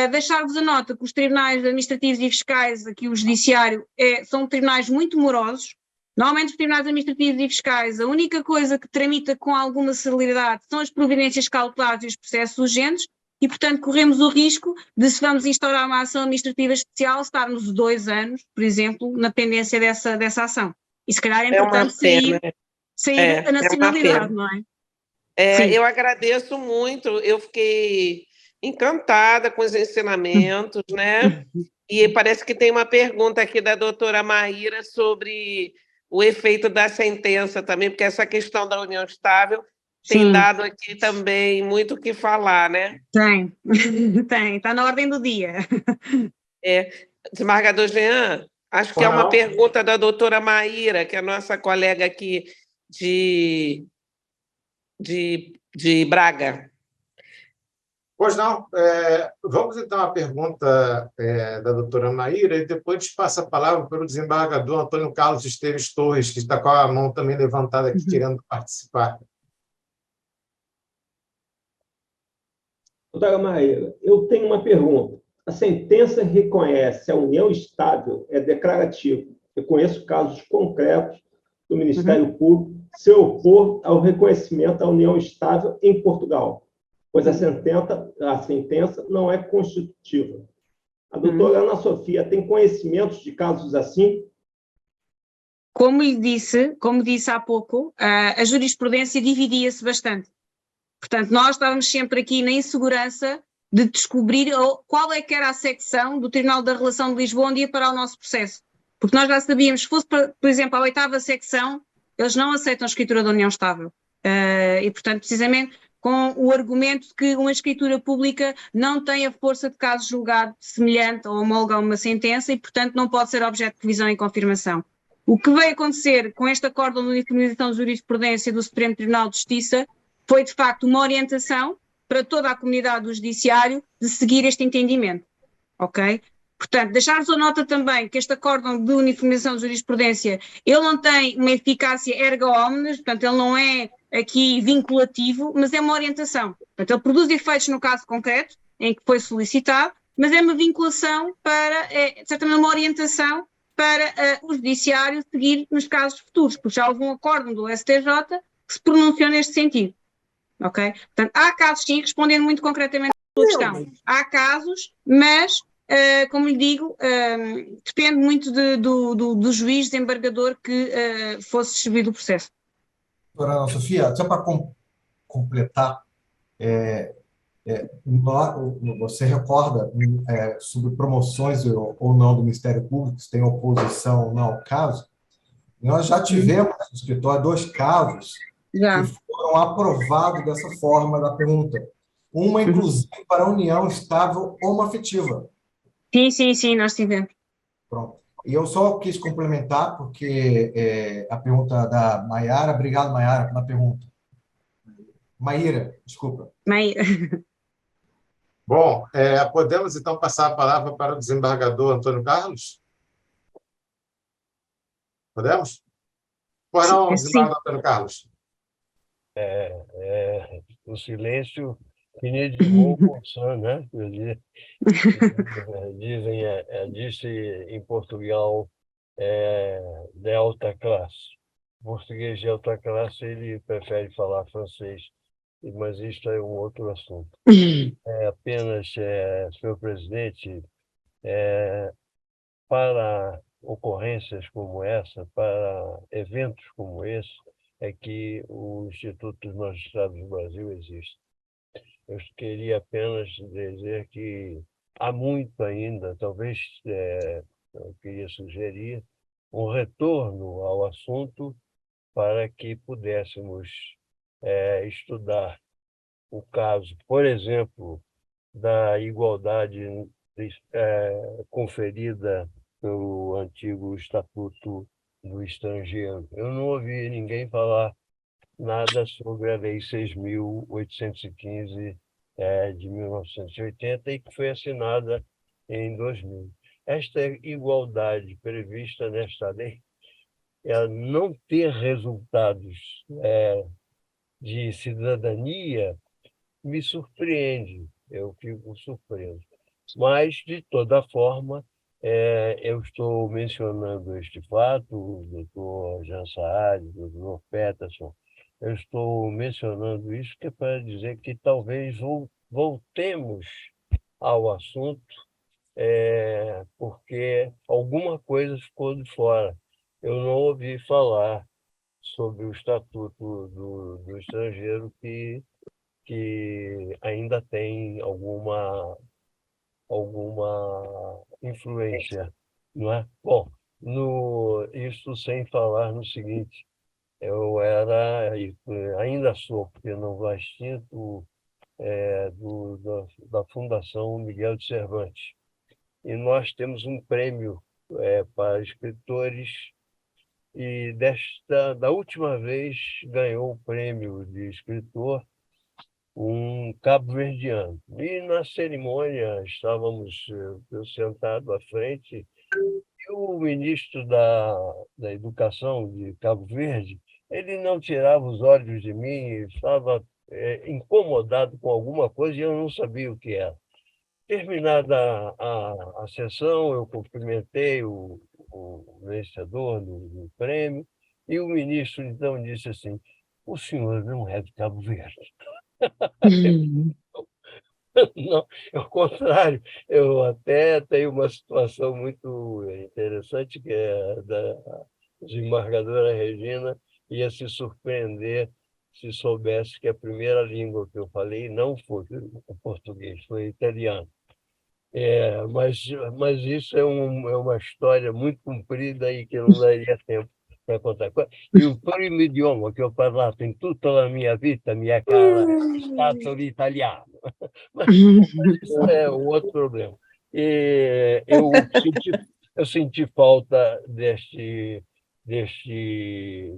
Deixar-vos a nota que os tribunais administrativos e fiscais, aqui o judiciário, são tribunais muito morosos. Normalmente os tribunais administrativos e fiscais, a única coisa que tramita com alguma celeridade são as providências cautelares e os processos urgentes, e portanto corremos o risco de, se vamos instaurar uma ação administrativa especial, estarmos 2 anos, por exemplo, na pendência dessa ação. E se calhar é importante sair a nacionalidade, não é? Eu agradeço muito, eu fiquei encantada com os ensinamentos, né? E parece que tem uma pergunta aqui da doutora Maíra sobre o efeito da sentença também, porque essa questão da união estável tem dado aqui também muito o que falar, né? Tem, está na ordem do dia. Desembargador Jean, acho que é uma pergunta da doutora Maíra, que é a nossa colega aqui de Braga. Pois não. Vamos então à pergunta da doutora Maíra e depois passa a palavra para o desembargador Antônio Carlos Esteves Torres, que está com a mão também levantada aqui, querendo participar. Doutora Maíra, eu tenho uma pergunta. A sentença reconhece a união estável, é declarativo. Eu conheço casos concretos do Ministério Público se opor ao reconhecimento da união estável em Portugal, pois a sentença não é constitutiva. A doutora Ana Sofia tem conhecimentos de casos assim? Como disse há pouco, a jurisprudência dividia-se bastante. Portanto, nós estávamos sempre aqui na insegurança de descobrir qual é que era a secção do Tribunal da Relação de Lisboa onde ia parar o nosso processo. Porque nós já sabíamos, se fosse, por exemplo, a 8ª secção, eles não aceitam a escritura da união estável. E, portanto, precisamente com o argumento de que uma escritura pública não tem a força de caso julgado semelhante ou homóloga a uma sentença e, portanto, não pode ser objeto de revisão e confirmação. O que veio acontecer com este acórdão de uniformização de jurisprudência do Supremo Tribunal de Justiça foi, de facto, uma orientação para toda a comunidade do judiciário de seguir este entendimento, ok? Portanto, deixar-vos a nota também que este acórdão de uniformização de jurisprudência, ele não tem uma eficácia erga omnes, portanto, ele não é aqui vinculativo, mas é uma orientação. Portanto, ele produz efeitos no caso concreto, em que foi solicitado, mas é uma vinculação certamente uma orientação para o judiciário seguir nos casos futuros, porque já houve um acórdão do STJ que se pronunciou neste sentido. Ok? Portanto, há casos, sim, respondendo muito concretamente à sua questão. Há casos, mas, como lhe digo, depende muito do juiz desembargador que fosse distribuído o processo. Doutora Ana Sofia, só para completar, você recorda sobre promoções ou não do Ministério Público, se tem oposição ou não ao caso? Nós já tivemos no escritório 2 casos que foram aprovados dessa forma da pergunta. Uma, inclusive, para a união estável homoafetiva. Sim, nós tivemos. Pronto. E eu só quis complementar, porque a pergunta da Maiara, obrigado, Maiara, pela pergunta. Maíra, desculpa. Maíra. Bom, podemos então passar a palavra para o desembargador Antônio Carlos? Podemos? Pois não, desembargador Antônio Carlos. O silêncio inedimou o coração, né? Disse em Portugal delta classe. O português de alta classe, ele prefere falar francês mas isso é um outro assunto. Apenas, senhor presidente, para ocorrências como essa, para eventos como esse, é que o Instituto dos Magistrados do Brasil existe. Eu queria apenas dizer que há muito ainda, talvez eu queria sugerir um retorno ao assunto para que pudéssemos estudar o caso, por exemplo, da igualdade conferida pelo antigo Estatuto do Estrangeiro. Eu não ouvi ninguém falar nada sobre a Lei 6.815 de 1980 e que foi assinada em 2000. Esta igualdade prevista nesta lei, ela não ter resultados de cidadania, me surpreende, eu fico surpreso. Mas, de toda forma, eu estou mencionando este fato, o doutor Jean Saad, o doutor Peterson, eu estou mencionando isso que é para dizer que talvez voltemos ao assunto, porque alguma coisa ficou de fora. Eu não ouvi falar sobre o Estatuto do Estrangeiro que ainda tem alguma influência, não é? Bom, isso sem falar no seguinte, eu era, e ainda sou, porque não vai extinto, da Fundação Miguel de Cervantes. E nós temos um prêmio para escritores, e da última vez ganhou o prêmio de escritor um cabo-verdiano. E na cerimônia estávamos eu sentado à frente e o ministro da Educação de Cabo Verde, ele não tirava os olhos de mim, estava incomodado com alguma coisa e eu não sabia o que era. Terminada a sessão, eu cumprimentei o vencedor do prêmio e o ministro então disse assim: o senhor não é de Cabo Verde. Não, ao contrário, eu até tenho uma situação muito interessante, que é da desembargadora Regina ia se surpreender se soubesse que a primeira língua que eu falei não foi o português, foi italiano. Mas isso é uma história muito comprida e que não daria tempo para contar. E o primo idioma que eu parlato in tutta la mia vita, minha cara, è stato l'italiano. Mas isso é um outro problema. E eu senti falta deste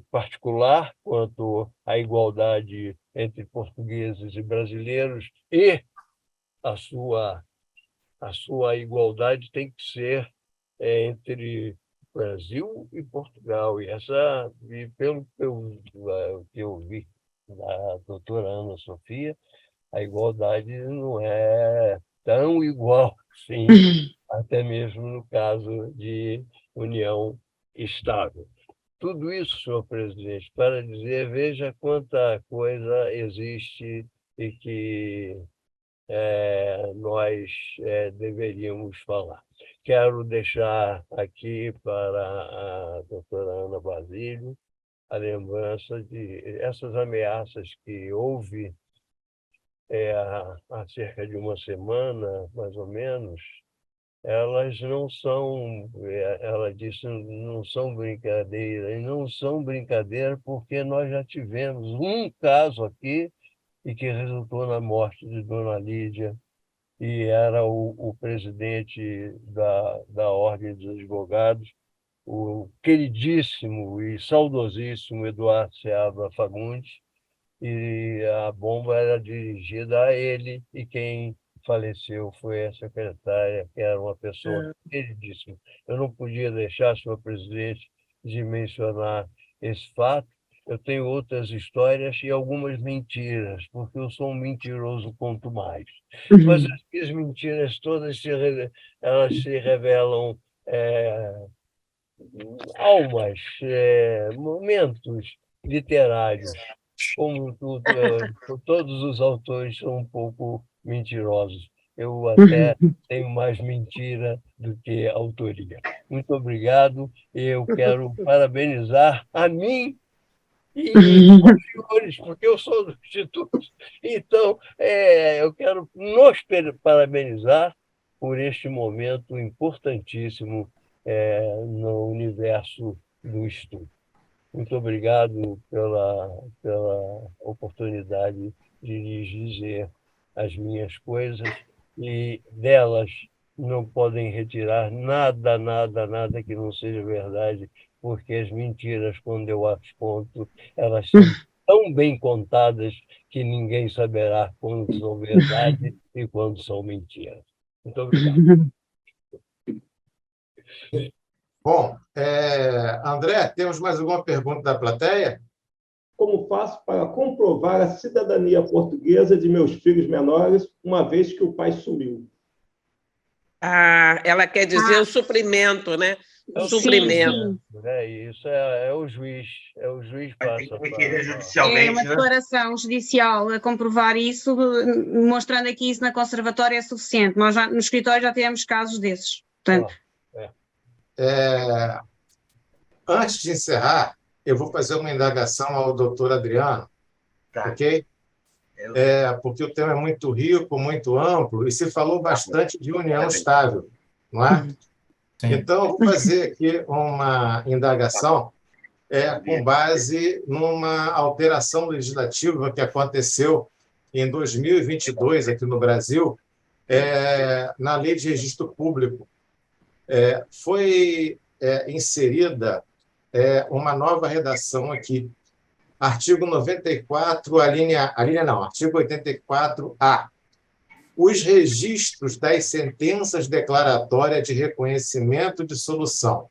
particular quanto à igualdade entre portugueses e brasileiros, e a sua igualdade tem que ser entre Brasil e Portugal. E pelo que eu vi da doutora Ana Sofia, a igualdade não é tão igual, sim, até mesmo no caso de união estável. Tudo isso, senhor presidente, para dizer, veja quanta coisa existe e que nós deveríamos falar. Quero deixar aqui para a doutora Ana Basílio a lembrança de essas ameaças que houve há cerca de uma semana, mais ou menos. Elas não são, ela disse, não são brincadeira, e não são brincadeira porque nós já tivemos um caso aqui e que resultou na morte de Dona Lídia, e era o presidente da Ordem dos Advogados, o queridíssimo e saudosíssimo Eduardo Seabra Fagundes, e a bomba era dirigida a ele, e quem faleceu foi a secretária, que era uma pessoa queridíssima. Eu não podia deixar, senhor presidente, de mencionar esse fato. Eu tenho outras histórias e algumas mentiras, porque eu sou um mentiroso quanto mais. Mas as minhas mentiras todas elas se revelam almas, momentos literários. como todos os autores são um pouco mentirosos. Eu até tenho mais mentira do que autoria. Muito obrigado. Eu quero parabenizar a mim e os senhores, porque eu sou do Instituto. Então, eu quero nos parabenizar por este momento importantíssimo no universo do estudo. Muito obrigado pela oportunidade de lhes dizer as minhas coisas, e delas não podem retirar nada, nada, nada que não seja verdade, porque as mentiras, quando eu as conto, elas são tão bem contadas que ninguém saberá quando são verdade e quando são mentiras. Muito obrigado. Bom, André, temos mais alguma pergunta da plateia? Como faço para comprovar a cidadania portuguesa de meus filhos menores, uma vez que o pai sumiu? Ela quer dizer o suprimento, né? O suprimento. Isso é o juiz. O juiz passa. Tem que querer judicialmente, uma declaração judicial a comprovar isso, mostrando aqui isso na conservatória é suficiente. Nós no escritório já tivemos casos desses. Portanto... Antes de encerrar, eu vou fazer uma indagação ao doutor Adriano, ok? Porque o tema é muito rico, muito amplo, e se falou bastante de união estável, não é? Sim. Então, eu vou fazer aqui uma indagação com base numa alteração legislativa que aconteceu em 2022 aqui no Brasil, na Lei de Registro Público. Foi inserida uma nova redação aqui. Artigo 94, artigo 84A. Os registros das sentenças declaratórias de reconhecimento de solução,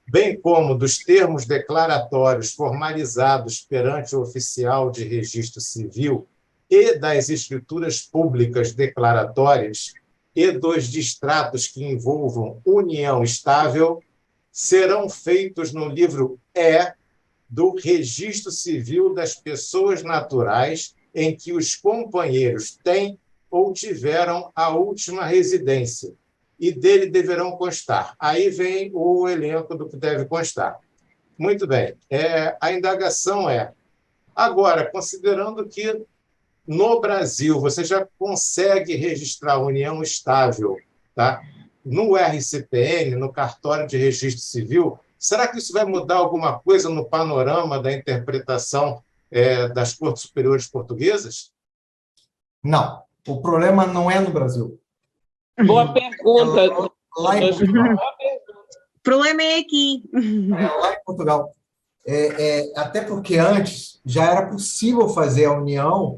bem como dos termos declaratórios formalizados perante o oficial de registro civil e das escrituras públicas declaratórias e dos distratos que envolvam união estável, serão feitos no livro E do Registro Civil das Pessoas Naturais em que os companheiros têm ou tiveram a última residência, e dele deverão constar. Aí vem o elenco do que deve constar. Muito bem. A indagação agora, considerando que no Brasil você já consegue registrar a união estável, tá? No RCPN, no Cartório de Registro Civil, será que isso vai mudar alguma coisa no panorama da interpretação das Cortes Superiores Portuguesas? Não. O problema não é no Brasil. Boa pergunta. Lá em Portugal. O problema é aqui. Lá em Portugal. Até porque antes já era possível fazer a união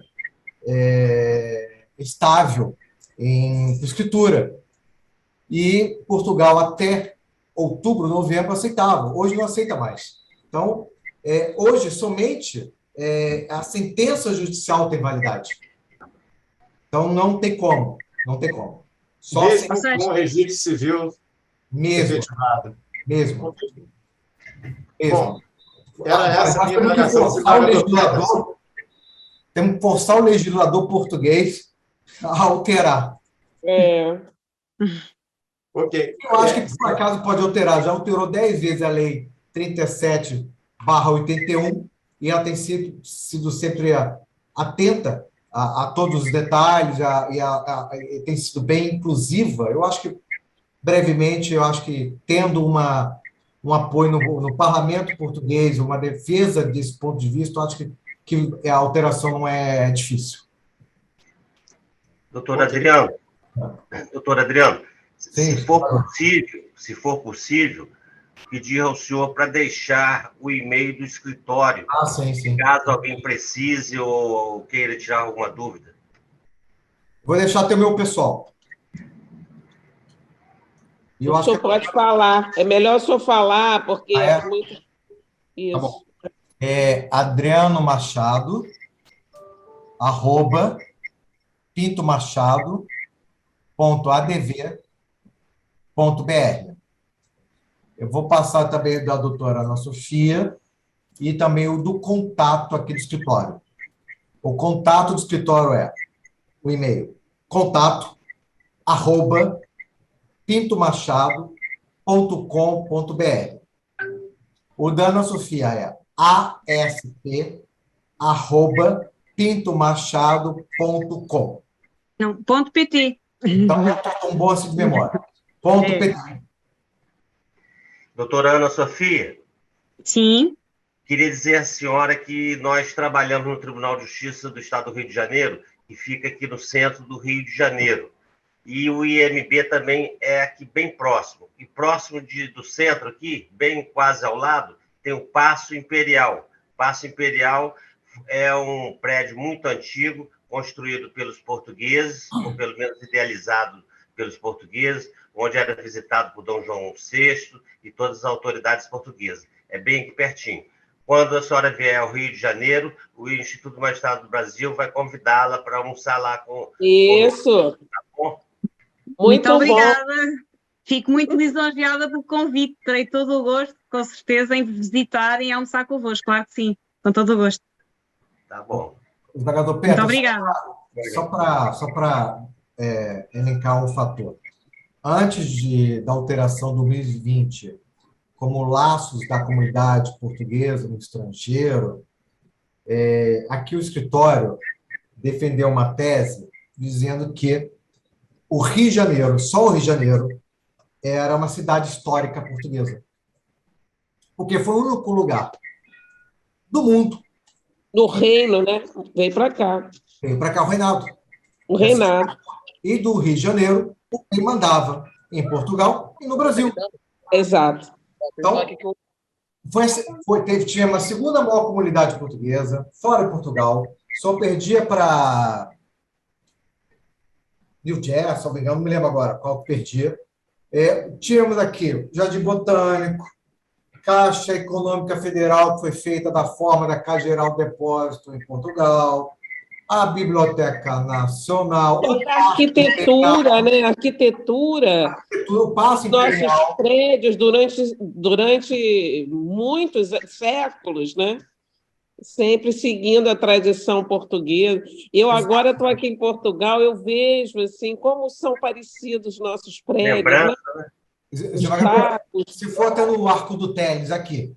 estável em escritura. E Portugal, até outubro, novembro, aceitava. Hoje não aceita mais. Então, hoje, somente a sentença judicial tem validade. Então, não tem como. Não tem como. Só com o registro civil mesmo. Mesmo. Bom, era essa a minha indagação. Temos que forçar o legislador português a alterar. Okay. Eu acho que, por acaso, pode alterar. Já alterou 10 vezes a Lei 37/81 e ela tem sido sempre atenta a todos os detalhes e tem sido bem inclusiva. Eu acho que, brevemente, tendo um apoio no parlamento português, uma defesa desse ponto de vista, eu acho que a alteração não é difícil. Doutor Adriano, se for possível, pedir ao senhor para deixar o e-mail do escritório, sim. Caso alguém precise ou queira tirar alguma dúvida. Vou deixar até o meu pessoal. O senhor pode falar. É melhor o senhor falar, porque é muito... Isso. Tá bom. Adriano Machado, @pintomachado.adv.br. Eu vou passar também da doutora Ana Sofia e também o do contato aqui do escritório. O contato do escritório é o e-mail contato@pintomachado.com.br. O da Ana Sofia é asp@pintomachado.com. Não, ponto .pt. Então, eu estou com um bom assim de memória. Ponto .pt. Doutora Ana Sofia, Sim. queria dizer à senhora que nós trabalhamos no Tribunal de Justiça do Estado do Rio de Janeiro, que fica aqui no centro do Rio de Janeiro. E o IMB também é aqui bem próximo. E próximo do centro aqui, bem quase ao lado, tem o Paço Imperial. Paço Imperial é um prédio muito antigo, construído pelos portugueses, ou pelo menos idealizado pelos portugueses, onde era visitado por Dom João VI e todas as autoridades portuguesas. É bem aqui pertinho. Quando a senhora vier ao Rio de Janeiro, o Instituto Magistrado do Brasil vai convidá-la para almoçar lá com... Isso. Tá bom? Muito obrigada. Fico muito lisonjeada pelo convite. Terei todo o gosto, com certeza, em visitar e almoçar convosco. Claro que sim, com todo o gosto. Tá bom. Desembargador Peter, muito obrigada. Só para elencar um fator. Antes da alteração do 2020, como laços da comunidade portuguesa no estrangeiro, aqui o escritório defendeu uma tese dizendo que o Rio de Janeiro, só o Rio de Janeiro, era uma cidade histórica portuguesa. Porque foi o único lugar do mundo. Do reino, né? Veio para cá. Veio para cá o reinado. O reinado. E do Rio de Janeiro, ele mandava em Portugal e no Brasil. Exato. Então, tinha uma segunda maior comunidade portuguesa, fora de Portugal, só perdia para New Jersey, não me lembro agora qual que perdia. Tínhamos aqui Jardim Botânico, Caixa Econômica Federal, que foi feita da forma da Caixa Geral de Depósito em Portugal, a Biblioteca Nacional, a arquitetura, né? Arquitetura. O Paço Imperial. Nossos prédios durante muitos séculos, né? Sempre seguindo a tradição portuguesa. Eu agora estou aqui em Portugal, eu vejo assim como são parecidos os nossos prédios. Lembrança, né? Se for até no Arco do Teles, aqui,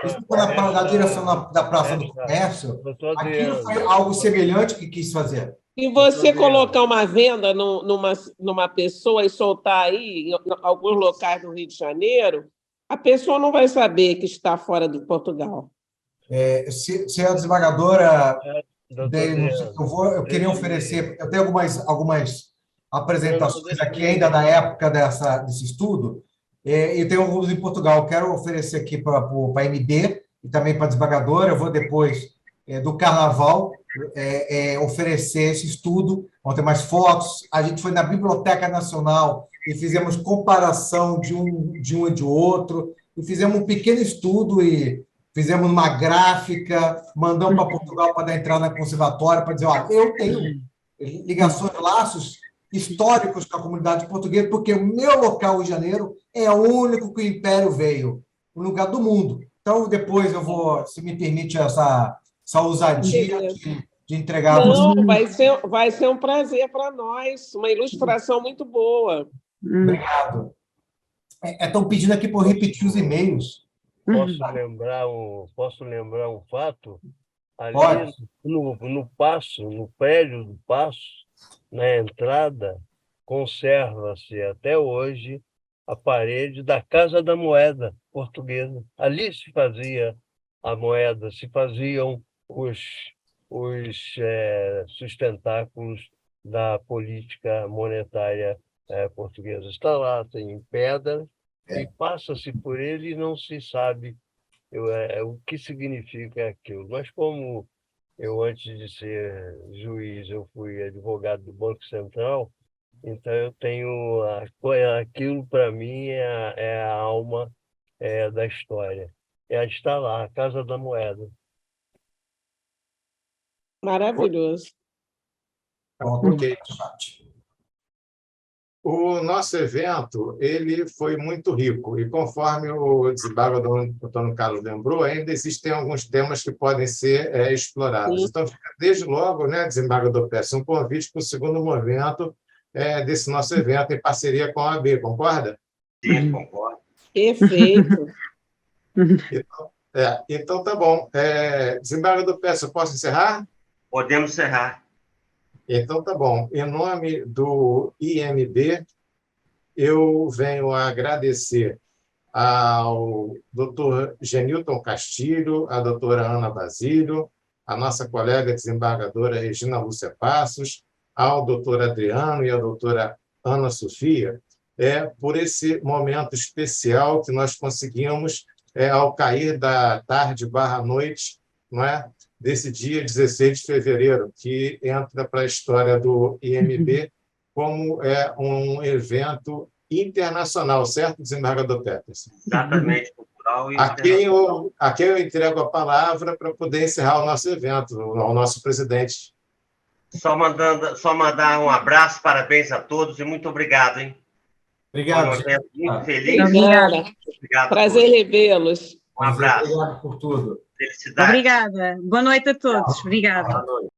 se for na direção da Praça do Comércio, aquilo foi algo semelhante que quis fazer. E você colocar uma venda numa pessoa e soltar aí, em alguns locais do Rio de Janeiro, a pessoa não vai saber que está fora de Portugal. Se a desembargadora, eu queria oferecer, eu tenho algumas apresentações aqui ainda da época desse estudo, e tenho alguns em Portugal. Quero oferecer aqui para a MB e também para a desembargadora. Eu vou depois do Carnaval oferecer esse estudo, vão ter mais fotos. A gente foi na Biblioteca Nacional e fizemos comparação de um e de outro, e fizemos um pequeno estudo e fizemos uma gráfica, mandamos para Portugal para dar entrada na conservatória, para dizer, olha, eu tenho ligações, laços históricos com a comunidade portuguesa, porque o meu local, Rio de Janeiro, é o único que o Império veio, o lugar do mundo. Então, depois eu vou, se me permite essa ousadia de entregar a você. Não, vai ser um prazer para nós, uma ilustração muito boa. Obrigado. Estão pedindo aqui para eu repetir os e-mails. Posso lembrar um fato? Ali no prédio do Paço, na entrada, conserva-se até hoje a parede da Casa da Moeda portuguesa. Ali se fazia a moeda, se faziam os sustentáculos da política monetária portuguesa. Está lá, tem pedra, e passa-se por ele e não se sabe o que significa aquilo. Mas como eu, antes de ser juiz, eu fui advogado do Banco Central, então eu tenho aquilo, para mim, é a alma da história. Está lá, a Casa da Moeda. Maravilhoso. Ok, chat. o nosso evento ele foi muito rico e, conforme o desembargador Antônio Carlos lembrou, ainda existem alguns temas que podem ser explorados. Sim. Então, fica desde logo, né, desembargador Pérez, um convite para o segundo momento desse nosso evento em parceria com a OAB, concorda? Sim, concordo. Perfeito. Então, tá bom. Desembargador Pérez, eu posso encerrar? Podemos encerrar. Então, tá bom. Em nome do IMB, eu venho a agradecer ao doutor Genilton Castilho, à doutora Ana Basílio, à nossa colega desembargadora Regina Lúcia Passos, ao doutor Adriano e à doutora Ana Sofia, por esse momento especial que nós conseguimos ao cair da tarde/noite, não é? Desse dia 16 de fevereiro, que entra para a história do IMB como um evento internacional, certo, desembargador Peterson? Exatamente, cultural e a quem eu entrego a palavra para poder encerrar o nosso evento, ao nosso presidente. Só mandar um abraço, parabéns a todos e muito obrigado, hein? Obrigado. Foi um evento muito feliz. Obrigada. Obrigado. Prazer revê-los. Um abraço. Obrigado por tudo. Felicidades. Obrigada. Boa noite a todos. Obrigada. Boa noite.